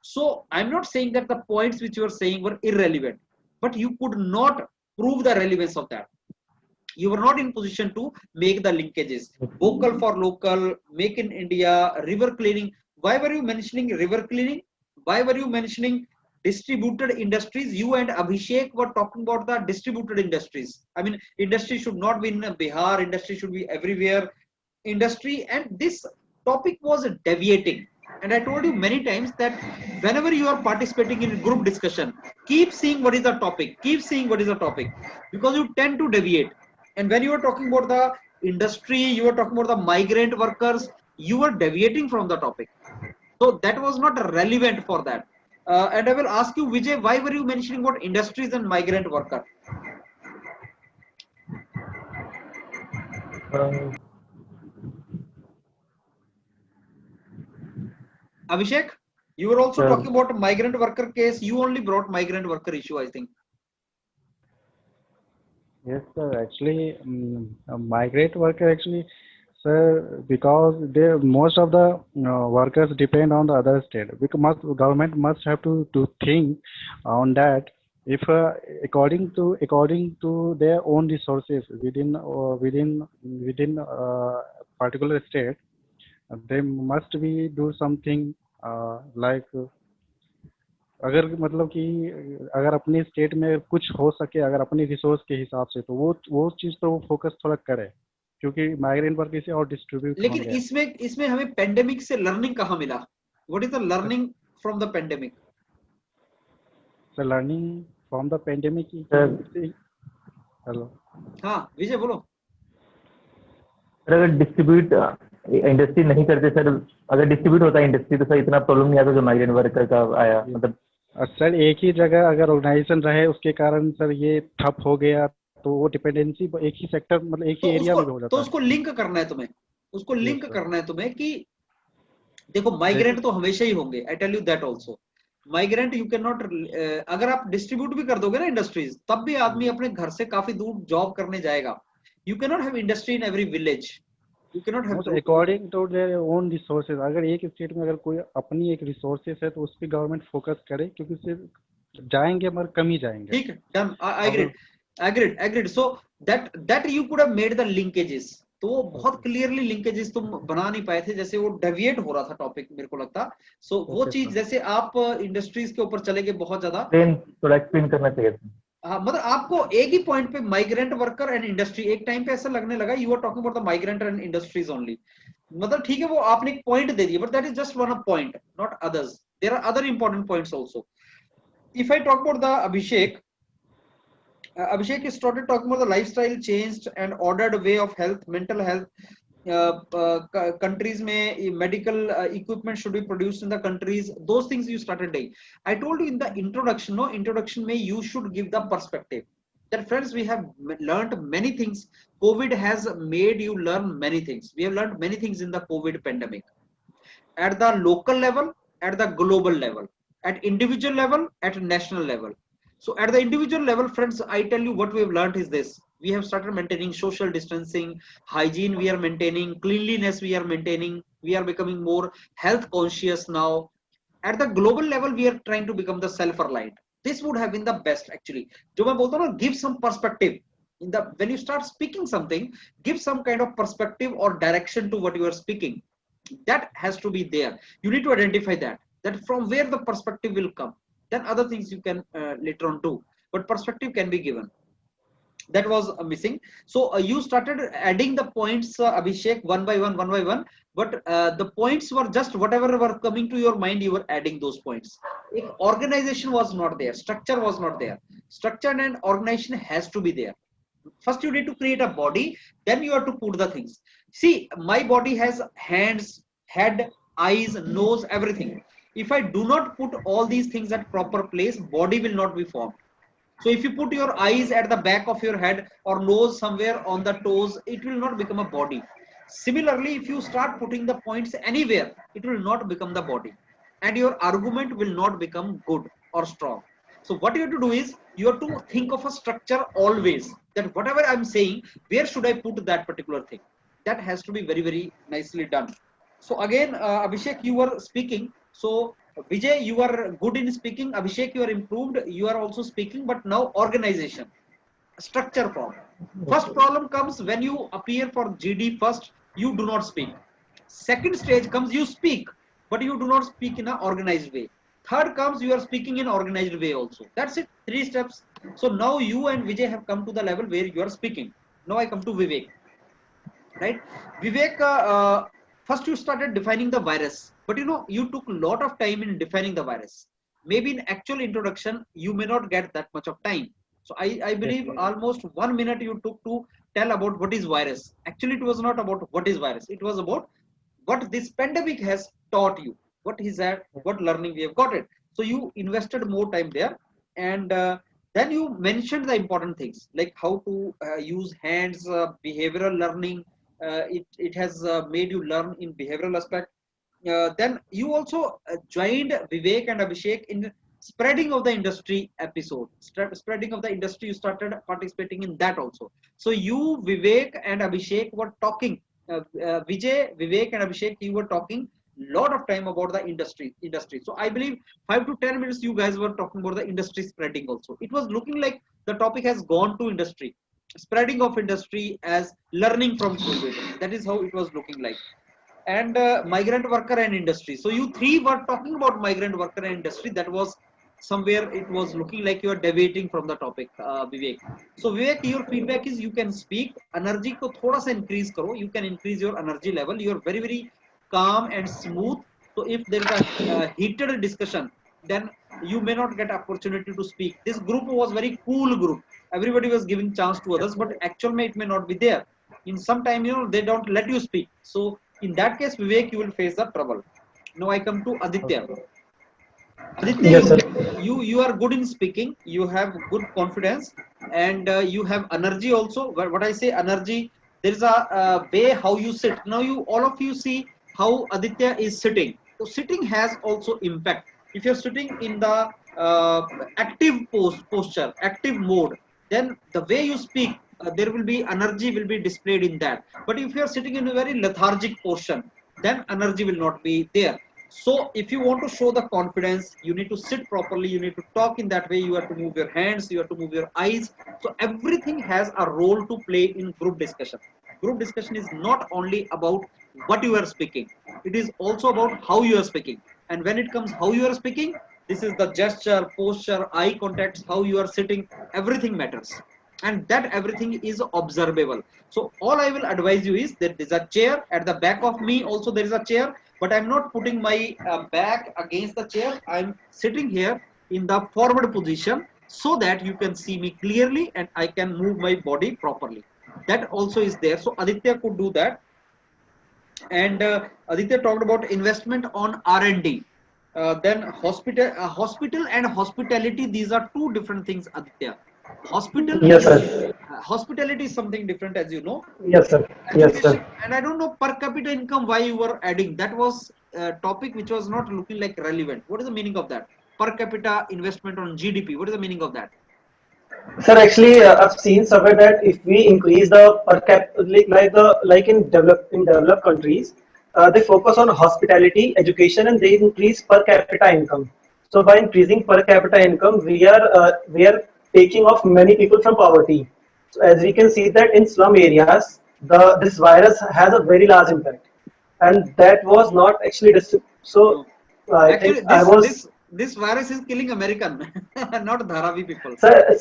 So I'm not saying that the points which you are saying were irrelevant, but you could not prove the relevance of that. You were not in position to make the linkages. Vocal for local, make in India, river cleaning. Why were you mentioning river cleaning? Why were you mentioning distributed industries? You and Abhishek were talking about the distributed industries. I mean, industry should not be in Bihar, industry should be everywhere. Industry, and this topic was deviating. And I told you many times that whenever you are participating in group discussion, keep seeing what is the topic, keep seeing what is the topic, because you tend to deviate. And when you are talking about the industry, you are talking about the migrant workers, you are deviating from the topic. So that was not relevant for that. And I will ask you, Vijay, why were you mentioning about industries and migrant worker? Abhishek, you were also talking about a migrant worker case. You only brought migrant worker issue, I think. Yes, sir. Actually, a migrant worker actually, sir, because most of the workers depend on the other state. Because government must have to think on that. If according to their own resources within particular state, they must be do something like अगर मतलब कि अगर अपने state में कुछ हो सके, अगर अपने रिसोर्स के हिसाब से, तो वो चीज तो फोकस थोड़ा करे, क्योंकि माइग्रेंट वर्क इसे और डिस्ट्रीब्यूट। लेकिन इसमें हमें पेंडेमिक से लर्निंग कहाँ मिला? What is the learning from the pandemic? Sir learning from the pandemic, hello हाँ विजय बोलो। अगर डिस्ट्रीब्यूट इंडस्ट्री नहीं करते सर, अगर डिस्ट्रीब्यूट होता है इंडस्ट्री तो सर इतना प्रॉब्लम नहीं आता जो माइग्रेंट वर्कर का आया। मतलब सर एक ही जगह अगर ऑर्गेनाइजेशन रहे उसके कारण सर ये ठप हो गया, तो वो डिपेंडेंसी एक ही सेक्टर मतलब एक ही एरिया में हो जाता है। तो उसको लिंक करना है तुम्हें, उसको लिंक करना है तुम्हें कि देखो माइग्रेंट तो हमेशा ही होंगे। I tell you that also, migrant you can not, अगर आप डिस्ट्रीब्यूट भी कर दोगे ना इंडस्ट्रीज, तब भी आदमी अपने घर से काफी दूर जॉब करने जाएगा। You can not have industry in every village, you can not have according to their own resources. अगर एक स्टेट में अगर कोई अपनी एक रिसोर्सेज है तो उस पर गवर्नमेंट फोकस करे, क्योंकि सिर्फ जाएंगे मगर कम ही जाएंगे। ठीक है, done, I agreed. So that you could have made the linkages. तो वो बहुत क्लियरली लिंकेजेस तुम बना नहीं पाए थे, जैसे वो डेविएट हो रहा था टॉपिक मेरे को लगता। सो वो चीज जैसे आप इंडस्ट्रीज के ऊपर चले गए बहुत ज्यादा, थोड़ा एक्सप्लेन करना चाहिए था। हाँ, मतलब आपको एक ही पॉइंट पे माइग्रेंट वर्कर एंड इंडस्ट्री, एक टाइम पे ऐसा लगने लगा you are talking about the migrant and industries only. मतलब ठीक है, वो आपने एक पॉइंट दे दिया, but that is just one of point, not others. There are other important points also. If I talk about the Abhishek started talking about the lifestyle changed and ordered way of health, mental health. Countries में medical equipment should be produced in the countries. Those things you started doing. I told you in the introduction, introduction में you should give the perspective that friends, we have learned many things. COVID has made you learn many things. We have learned many things in the COVID pandemic. At the local level, at the global level, at individual level, at national level. So at the individual level, friends, I tell you what we have learned is this. We have started maintaining social distancing, hygiene we are maintaining, cleanliness we are maintaining, we are becoming more health conscious now. At the global level, we are trying to become the self-reliant. This would have been the best actually. जो मैं बोलता हूँ ना, give some perspective. When you start speaking something, give some kind of perspective or direction to what you are speaking. That has to be there. You need to identify that from where the perspective will come. Then other things you can later on do, but perspective can be given. That was missing. So you started adding the points, Abhishek, one by one, but the points were just whatever were coming to your mind, you were adding those points. If organization was not there, structure was not there. Structure and organization has to be there. First you need to create a body, then you have to put the things. See, my body has hands, head, eyes, nose, everything. If I do not put all these things at proper place, body will not be formed. So if you put your eyes at the back of your head or nose somewhere on the toes, it will not become a body. Similarly, if you start putting the points anywhere, it will not become the body. And your argument will not become good or strong. So what you have to do is you have to think of a structure always, that whatever I'm saying, where should I put that particular thing. That has to be very, very nicely done. So again, Abhishek, you were speaking. So Vijay, you are good in speaking. Abhishek, you are improved. You are also speaking, but now organization, structure form. First problem comes when you appear for GD first, you do not speak. Second stage comes, you speak, but you do not speak in an organized way. Third comes, you are speaking in organized way also. That's it, 3 steps. So now you and Vijay have come to the level where you are speaking. Now I come to Vivek, right? Vivek, first you started defining the virus, but you took a lot of time in defining the virus. Maybe in actual introduction, you may not get that much of time. So I believe almost 1 minute you took to tell about what is virus. Actually, it was not about what is virus. It was about what this pandemic has taught you. What is that? What learning we have got it. So you invested more time there, and then you mentioned the important things like how to use hands, behavioral learning. It has made you learn in behavioral aspect. Then you also joined Vivek and Abhishek in spreading of the industry episode. Spreading of the industry, you started participating in that also. So you, Vivek and Abhishek were talking. Vijay, Vivek and Abhishek, you were talking lot of time about the industry. So I believe 5 to 10 minutes you guys were talking about the industry spreading also. It was looking like the topic has gone to industry. Spreading of industry as learning from COVID. That is how it was looking like. And migrant worker and industry. So you three were talking about migrant worker and industry. That was somewhere it was looking like you are deviating from the topic, Vivek. So Vivek, your feedback is you can speak. Energy ko thoda sa increase karo. You can increase your energy level. You are very, very calm and smooth. So if there is a heated discussion, then you may not get opportunity to speak. This group was very cool group. Everybody was giving chance to others, but actually it may not be there. In some time, they don't let you speak. So in that case, Vivek, you will face the trouble. Now I come to Aditya. Aditya, Yes, sir. you are good in speaking. You have good confidence, and you have energy also. What I say energy, there is a way how you sit. Now all of you see how Aditya is sitting. So sitting has also impact. If you're sitting in the active posture, active mode, then the way you speak, there will be energy will be displayed in that. But if you are sitting in a very lethargic position, then energy will not be there. So if you want to show the confidence, you need to sit properly, you need to talk in that way, you have to move your hands, you have to move your eyes. So everything has a role to play in group discussion. Group discussion is not only about what you are speaking, it is also about how you are speaking. And when it comes how you are speaking, this is the gesture, posture, eye contact, how you are sitting, everything matters. And that everything is observable. So all I will advise you is that there is a chair at the back of me. Also there is a chair, but I'm not putting my back against the chair. I'm sitting here in the forward position so that you can see me clearly and I can move my body properly. That also is there. So Aditya could do that. And Aditya talked about investment on R&D. Then hospital and hospitality, these are two different things, Aditya. Hospital Yes, is sir. hospitality is something different, as you know. Yes, sir. Yes, Education, sir. and I don't know per capita income why you were adding. That was a topic which was not looking like relevant. What is the meaning of that? Per capita investment on GDP. What is the meaning of that? Sir, actually, I've seen somewhere that if we increase the per cap, like in developed countries, they focus on hospitality, education, and they increase per capita income. So by increasing per capita income, we are taking off many people from poverty. So as we can see that in slum areas, the this virus has a very large impact, and that was not actually so. No. I think Actually, I was. this virus is killing American, not Dharavi people. Sir,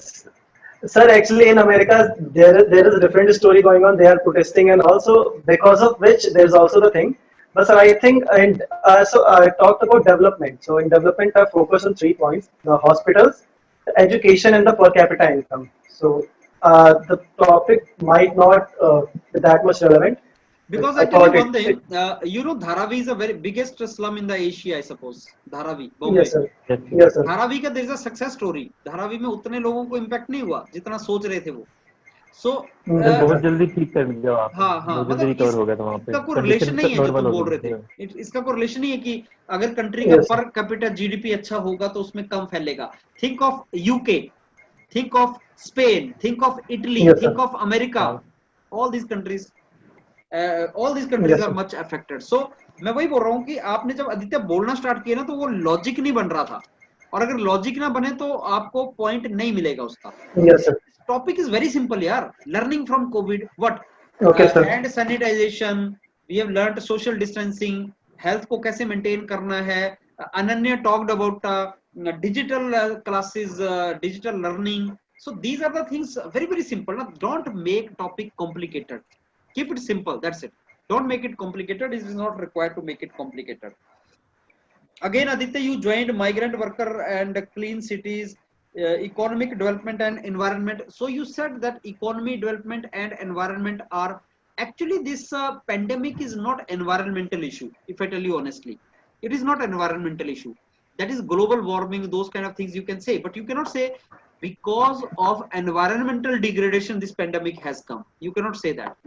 sir, actually in America there is a different story going on. They are protesting, and also because of which there is also the thing. But sir, I think, and so I talked about development. So in development, I focus on 3 points: the hospitals, the education, and the per capita income. So the topic might not be that much relevant, but Because I I tell you thought one it thing, Dharavi is a very biggest slum in the Asia, I suppose. Dharavi, yes, Bombay. sir. Yes. Yes, sir. Dharavi का there is a success story. Dharavi में उतने लोगों को impact नहीं हुआ जितना सोच रहे थे वो. सो बहुत जल्दी ठीक कर दिया आप, हाँ हाँ, बहुत जल्दी मतलब रिकवर हो गया था वहाँ पे, इसका कोई रिलेशन कंडीशन नहीं है जो नॉर्मल तुम हो बोल गई रहे थी। थे, इसका कोई रिलेशन नहीं है कि अगर कंट्री का Yes, sir. Per capita GDP अच्छा होगा तो उसमें कम फैलेगा। Think of UK, think of Spain, think of Italy, Yes, think sir. of America. हाँ, All these countries, all these countries Yes, are sir. much affected. So मैं वही बोल रहा हूँ कि आपने जब आदित्य बोलना स्टार्ट किया ना तो वो लॉजिक नहीं बन रहा था, और अगर लॉजिक ना बने तो आपको पॉइंट नहीं मिलेगा उसका। Yes, sir. Topic is very simple यार, learning from COVID what, Okay, sir. Hand sanitization, we have learned social distancing, health को कैसे मेंटेन करना है, Ananya talked about digital classes, digital learning. So these are the things very simple. Now, don't make topic complicated. Keep it simple. That's it. Don't make it complicated. It is not required to make it complicated. Again, Aditya, you joined migrant worker and clean cities, economic development and environment. So you said that economy development and environment are actually this pandemic is not environmental issue. If I tell you honestly, it is not environmental issue. That is global warming, those kind of things you can say, but you cannot say because of environmental degradation this pandemic has come. You cannot say that.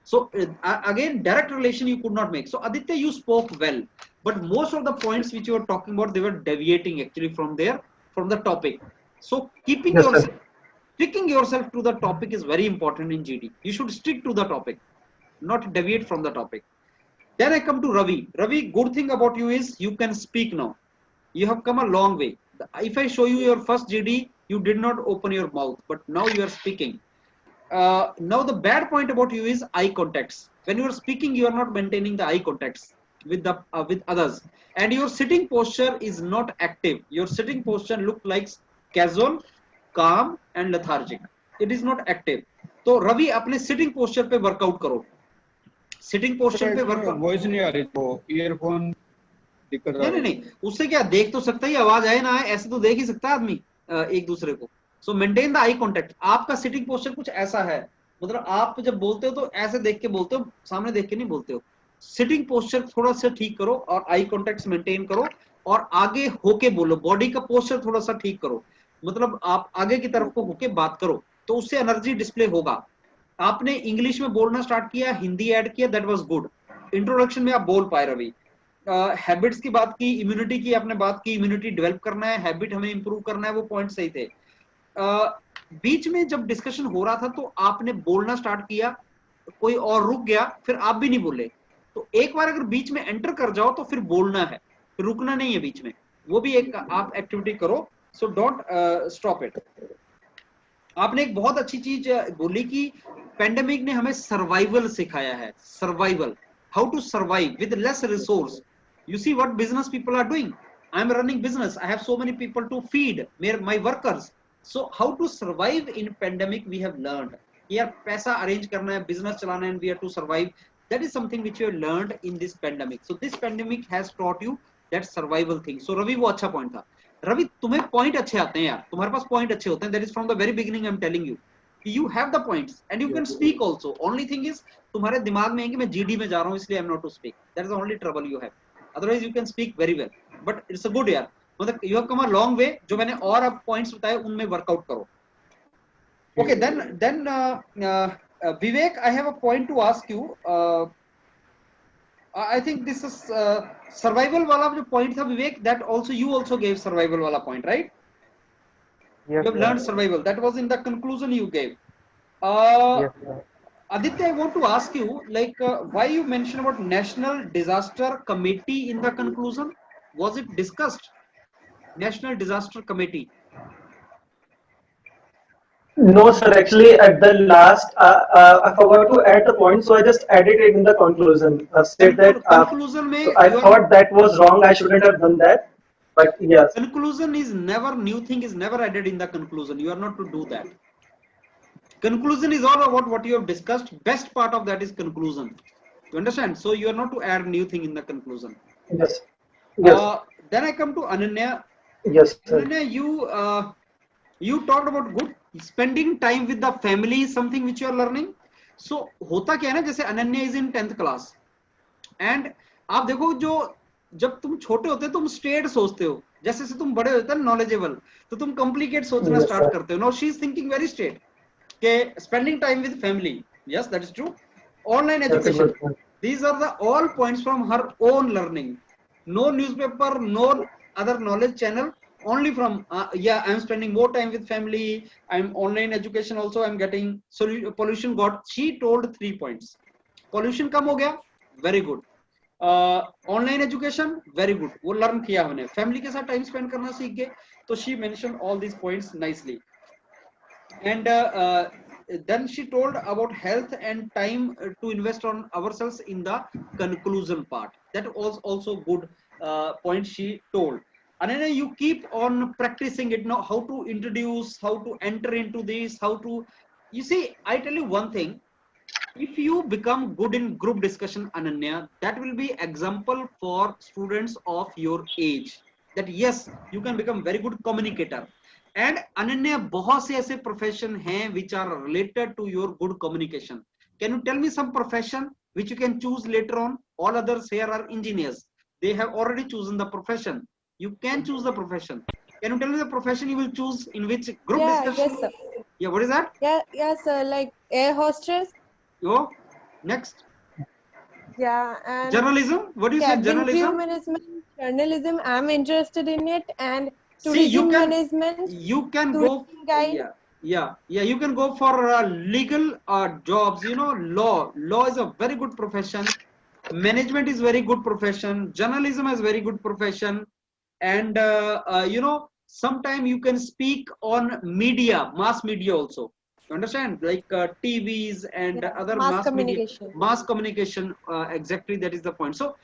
So again, direct relation you could not make. So Aditya, you spoke well, but most of the points which you were talking about, they were deviating actually from the topic. So keeping Yes, sir. yourself, sticking yourself to the topic is very important in GD. You should stick to the topic, not deviate from the topic. Then I come to Ravi. Ravi, good thing about you is you can speak now. You have come a long way. If I show you your first GD, you did not open your mouth, but now you are speaking. Now the bad point about you is eye contacts. When you are speaking, you are not maintaining the eye contacts with others, and your sitting posture is not active. Your sitting posture look like casual, calm and lethargic. It is not active. तो रवि अपने sitting posture पे workout करो, sitting posture पे workout. Voice नहीं आ रही तो earphone दिक्कत आ नहीं रही। उससे क्या, देख तो सकता ही, आवाज आए ना आए ऐसे तो देख ही सकता है आदमी एक दूसरे को। सो मेंटेन द आई कांटेक्ट। आपका सिटिंग पोस्चर कुछ ऐसा है, मतलब आप जब बोलते हो तो ऐसे देख के बोलते हो, सामने देख के नहीं बोलते हो। सिटिंग पोस्चर थोड़ा सा ठीक करो और आई कांटेक्ट मेंटेन करो और आगे होके बोलो। बॉडी का पोस्चर थोड़ा सा ठीक करो, मतलब आप आगे की तरफ को होके बात करो, तो उससे एनर्जी डिस्प्ले होगा। आपने इंग्लिश में बोलना स्टार्ट किया, हिंदी ऐड किया, दैट वाज गुड। इंट्रोडक्शन में आप बोल पाए रवि। हैबिट्स की बात की, इम्यूनिटी की आपने बात की, इम्यूनिटी डेवलप करना है, हैबिट हमें इंप्रूव करना है, वो पॉइंट सही थे। बीच में जब डिस्कशन हो रहा था तो आपने बोलना स्टार्ट किया, कोई और रुक गया, फिर आप भी नहीं बोले। तो एक बार अगर बीच में एंटर कर जाओ तो फिर बोलना है, फिर रुकना नहीं है बीच में, वो भी एक आप एक्टिविटी करो। So don't stop it. आपने एक बहुत अच्छी चीज बोली कि पेंडेमिक ने हमें सर्वाइवल सिखाया है, survival, how to survive with less resource. You see what business people are doing. I am running business. I have so many people to feed, my workers. So how to survive in pandemic we have learned. यार पैसा arrange करना है, business चलाना है, and we have to survive. That is something which you have learned in this pandemic. So this pandemic has taught you that survival thing. So Ravi वो अच्छा point था। रवि तुम्हें पॉइंट अच्छे आते हैं यार, तुम्हारे पास पॉइंट अच्छे होते हैं। That is from the very beginning I am telling you. You have the points and you can speak also. Only thing is तुम्हारे दिमाग में है कि मैं GD में जा रहा हूँ इसलिए I am not to speak. That is the only trouble you have. Otherwise you can speak very well, but it's a good यार, मतलब you have come a long way। जो मैंने और अब पॉइंट्स बताए उनमें वर्कआउट करो। Okay, then Vivek, I have a point to ask you. I think this is survival वाला जो point था Vivek, that also you also gave survival वाला point, right? Yes, You have learned survival. That was in the conclusion you gave. yes, sir. Aditya, I want to ask you, like, why you mentioned about National Disaster Committee in the conclusion? Was it discussed? National Disaster Committee. No, sir. Actually, at the last, I forgot to add the point, so I just added it in the conclusion. Said that Conclusion में so I thought that was wrong. I shouldn't have done that. But yes. Conclusion is never, new thing is never added in the conclusion. You are not to do that. Conclusion is all about what you have discussed. Best part of that is conclusion. You understand? So you are not to add new thing in the conclusion. Yes. Yes. Then I come to Ananya. Yes, sir. Ananya, you talked about good spending time with the family is something which you are learning. So होता क्या है ना, जैसे Ananya is in 10th class and आप देखो जो जब तुम छोटे होते हो तुम स्ट्रेट सोचते हो, जैसे जैसे तुम बड़े होते हो नॉलेजेबल तो तुम कॉम्प्लिकेट सोचना Yes, स्टार्ट sir. करते हो। Now she is thinking very straight. Okay, spending time with family. Yes, that is true. Online That's a education. good point. These are the all points from her own learning. No newspaper, no other knowledge channel. Only from yeah, I'm spending more time with family. I'm online education also. I'm getting pollution. Got she told 3 points. Pollution कम हो गया, very good. Online education very good, वो learn किया हमने, family के साथ time spend करना सीख गए. तो she mention all these points nicely. And then she told about health and time to invest on ourselves in the conclusion part. That was also good point she told. And then you keep on practicing it now, how to introduce, how to enter into this, how to, you see, I tell you one thing, if you become good in group discussion, Ananya, that will be example for students of your age, that yes, you can become very good communicator. And Ananya, बहुत से ऐसे profession हैं which are related to your good communication. Can you tell me some profession which you can choose later on? All others here are engineers. They have already chosen the profession. You can choose the profession. Can you tell me the profession you will choose in which group Yeah, discussion? yes, sir. Yeah, what is that? Yeah, sir. Like air hostess. Yo, next. Yeah, and Journalism. What do you say? cabin crew Journalism. management, journalism. I'm interested in it, and See, tourism management, you can go. tourism guide. Yeah. You can go for legal jobs. You know, law is a very good profession. Management is very good profession. Journalism is very good profession. And you know, sometime you can speak on media, mass media also. You understand, like TVs and Yeah, other mass media, communication. mass communication. Exactly, that is the point. So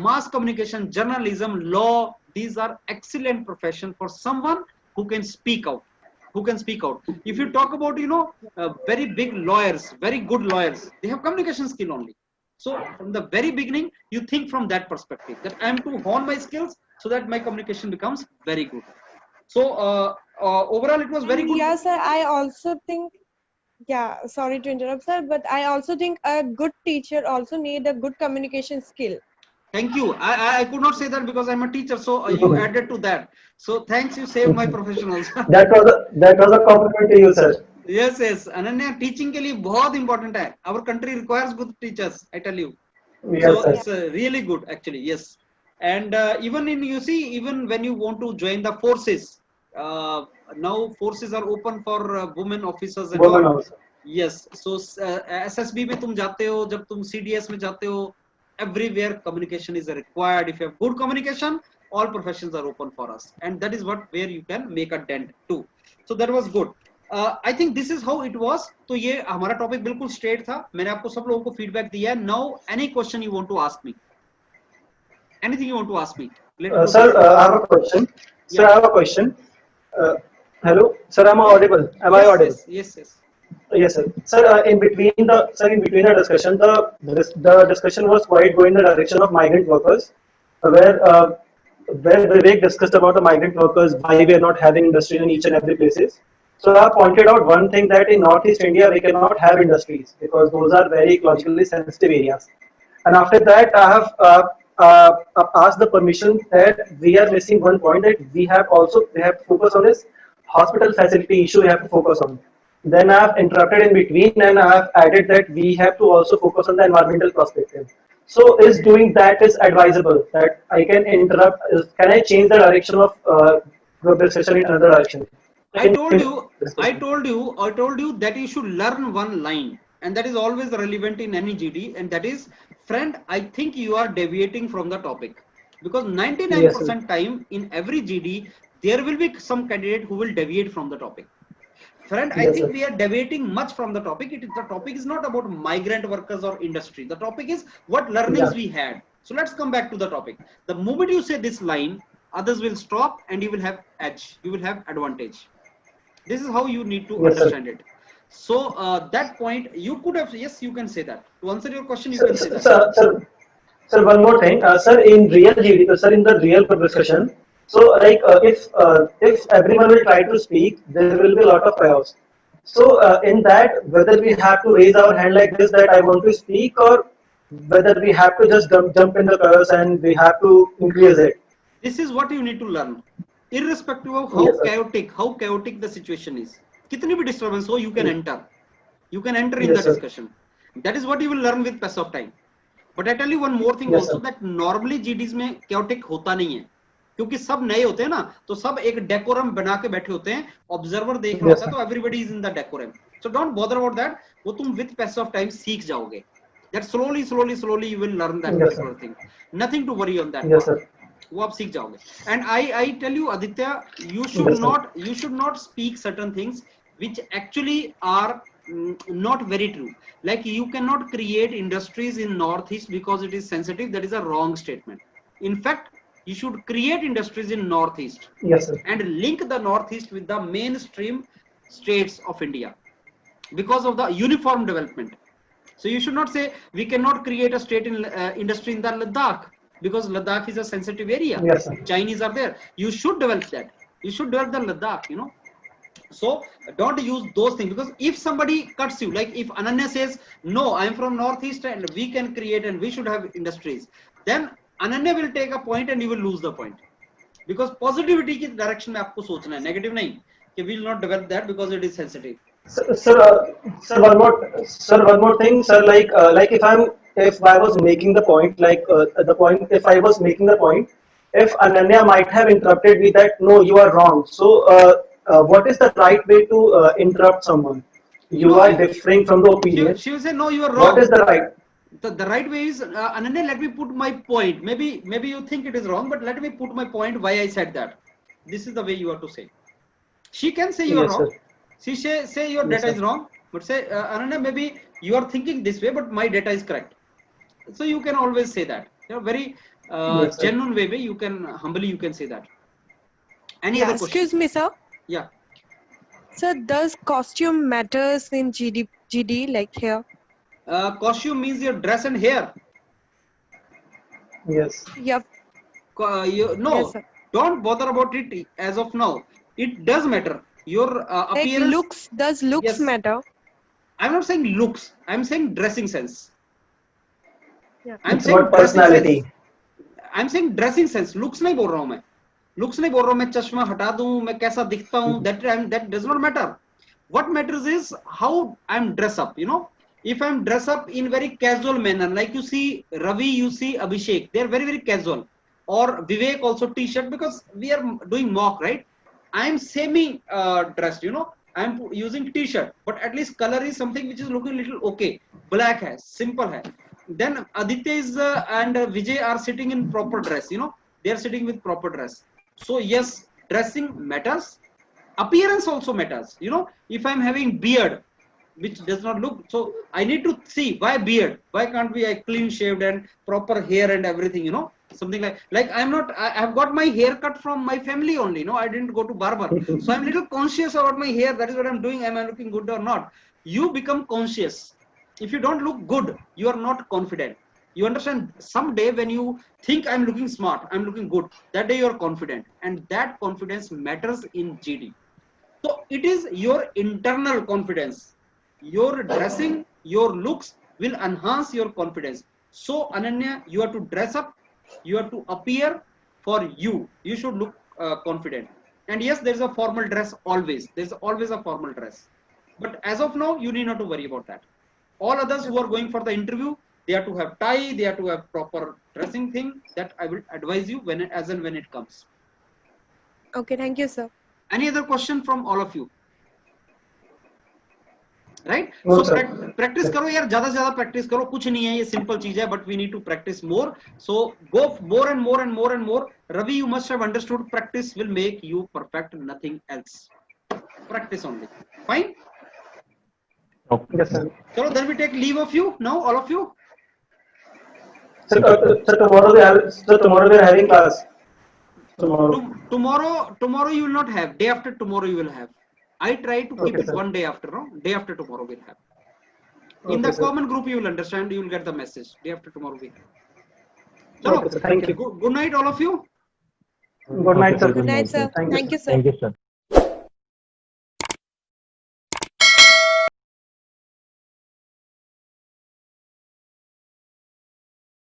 mass communication, journalism, law, these are excellent profession for someone who can speak out. Who can speak out. If you talk about, you know, very big lawyers, very good lawyers, they have communication skill only. So from the very beginning, you think from that perspective, that I am to hone my skills so that my communication becomes very good. So overall, it was very And good. yeah, sir, I also think, yeah, sorry to interrupt, sir, but I also think a good teacher also need a good communication skill. Thank you. I could not say that because I'm a teacher. So you added to that. So thanks, you saved my profession also. That was a compliment to you, sir. Yes. Ananya, teaching के लिए बहुत important है. Our country requires good teachers, I tell you. Yes, So sir. it's really good actually. Yes. And even in, you see, even when you want to join the forces, now forces are open for women officers and Woman all. also. Yes. So SSB में तुम जाते हो, जब तुम CDS में जाते हो, everywhere communication is required. If you have good communication, all professions are open for us, and that is what where you can make a dent too. So that was good. I think this is how it was. तो ये हमारा topic बिल्कुल straight था. मैंने आपको सब लोगों को फीडबैक दिया है. Now any question you want to ask me? Anything you want to ask me? Sir, I have a question. Sir, I have a question. Hello, sir, am I audible? Am I audible? Yes. Yes, sir. Sir, in between the discussion, the discussion was quite going in the direction of migrant workers, where Vivek discussed about the migrant workers, why we are not having industry in each and every places. So I pointed out one thing, that in Northeast India we cannot have industries because those are very ecologically sensitive areas. And after that, I have asked the permission that we are missing one point, that we have to focus on this hospital facility issue. We have to focus on. Then I have interrupted in between and I have added that we have to also focus on the environmental perspective. So is doing that is advisable, that I can interrupt? Can I change the direction of group discussion in another direction? I told you that you should learn one line, and that is always relevant in any GD, and that is, friend, I think you are deviating from the topic, because 99% time in every GD there will be some candidate who will deviate from the topic. Friend, I think we are deviating much from the topic. The topic is not about migrant workers or industry. The topic is what learnings we had. So let's come back to the topic. The moment you say this line, others will stop and you will have edge. You will have advantage. This is how you need to understand it. So that point you could have, yes, you can say that. To answer your question, you can say that. Sir, one more thing. Sir, in real GD, sir, in the real discussion, so like if everyone will try to speak, there will be a lot of chaos. So in that, whether we have to raise our hand like this, that I want to speak, or whether we have to just jump in the chaos and we have to increase it. This is what you need to learn, irrespective of how chaotic the situation is. Kitni bhi disturbance ho, you can enter. You can enter in Yes, the sir. discussion. That is what you will learn with pass of time. But I tell you one more thing Yes, also, sir. that normally GDs में chaotic होता नहीं है, क्योंकि सब नए होते हैं ना, तो सब एक डेकोरम बना के बैठे होते हैं, ऑब्जर्वर देख रहा Yes, होता है, sir. तो everybody is in the decorum. So don't bother about that. वो तुम विद पैस ऑफ टाइम सीख जाओगे. That slowly you will learn that Yes, sir. particular thing. Nothing to worry on that Yes, part. sir. वो आप सीख जाओगे. And I tell you Aditya, you should not speak certain things which actually are not very true. Like you cannot create industries in Northeast because it is sensitive. That is a wrong statement. In fact, you should create industries in Northeast Yes, sir. and link the Northeast with the mainstream states of India because of the uniform development. So you should not say we cannot create a state in industry in the Ladakh because Ladakh is a sensitive area. Yes, sir. Chinese are there. You should develop that. You should develop the Ladakh, you know. So don't use those things, because if somebody cuts you, like if Ananya says, no, I am from Northeast and we can create and we should have industries, then Ananya will take a point and you will lose the point. Because positivity की direction में आपको सोचना है, negative नहीं, कि we will not develop that because it is sensitive. Sir, one more thing, sir. Like if I was making the point, if I was making the point, if Ananya might have interrupted me that no, you are wrong. So, what is the right way to interrupt someone? You are differing from the opinion. She will say, no, you are wrong. What is the right? The right way is, Ananya, let me put my point. Maybe you think it is wrong, but let me put my point why I said that. This is the way you have to say. She can say you are Yes, wrong. sir. She say your Yes, data sir. is wrong, but say, Ananya, maybe you are thinking this way, but my data is correct. So you can always say that. You know, very Yes, sir. genuine way you can humbly you can say that. Any other question? Excuse me, sir. Yeah. Sir, does costume matters in GD like here? Costume means your dress and hair. Yes. Yep. No, Yes, sir. don't bother about it as of now. It does matter. Your Like appearance. does looks Yes. matter? I'm not saying looks. I'm saying dressing sense. Yeah. I'm It's saying about dressing personality. sense. I'm saying dressing sense. Looks नहीं बोल रहा हूँ मैं. Looks नहीं बोल रहा हूँ मैं चश्मा हटा दूँ मैं कैसा दिखता हूँ. That does not matter. What matters is how I'm dressed up. You know, if I'm dressed up in very casual manner, like you see Ravi, you see Abhishek, they're very casual. Or Vivek also t-shirt, because we are doing mock, right? I'm semi dressed, you know. I'm using t-shirt, but at least color is something which is looking little okay. Black hai, simple hai. Then Aditya is and Vijay are sitting in proper dress, you know. They are sitting with proper dress. So yes, dressing matters. Appearance also matters, you know. If I'm having beard, which does not look, so I need to see why beard, why can't be a clean shaved and proper hair and everything, you know, something like I have got my hair cut from my family only, no, I didn't go to barber. So I'm little conscious about my hair. That is what I'm doing. Am I looking good or not? You become conscious. If you don't look good, you are not confident. You understand? Someday when you think I'm looking smart, I'm looking good, that day you are confident, and that confidence matters in GD. So it is your internal confidence. Your dressing, your looks will enhance your confidence. So Ananya, you have to dress up, you have to appear for you. You should look confident. And yes, there is a formal dress always. There's always a formal dress. But as of now, you need not to worry about that. All others who are going for the interview, they have to have tie, they have to have proper dressing thing. That I will advise you as and when it comes. Okay, thank you, sir. Any other question from all of you? Right? No, So sir. practice करो यार, ज़्यादा से ज़्यादा practice करो. कुछ नहीं है, ये simple चीज है, but we need to practice more. So go more and more and more and more. Ravi, you must have understood. Practice will make you perfect. Nothing else. Practice only. Fine. Okay. Yes, sir. So then we take leave of you now, all of you. Sir, tomorrow we are having class. Tomorrow you will not have. Day after tomorrow you will have. I try to keep Okay, it sir. one day after. No, day after tomorrow we'll have. In Okay, the sir. common group you will understand. You will get the message. Day after tomorrow we have. Okay, sir. Thank you. Good night, all of you. Good night, sir. Good Good night, sir. Thank you, Thank you, sir. Thank you, sir.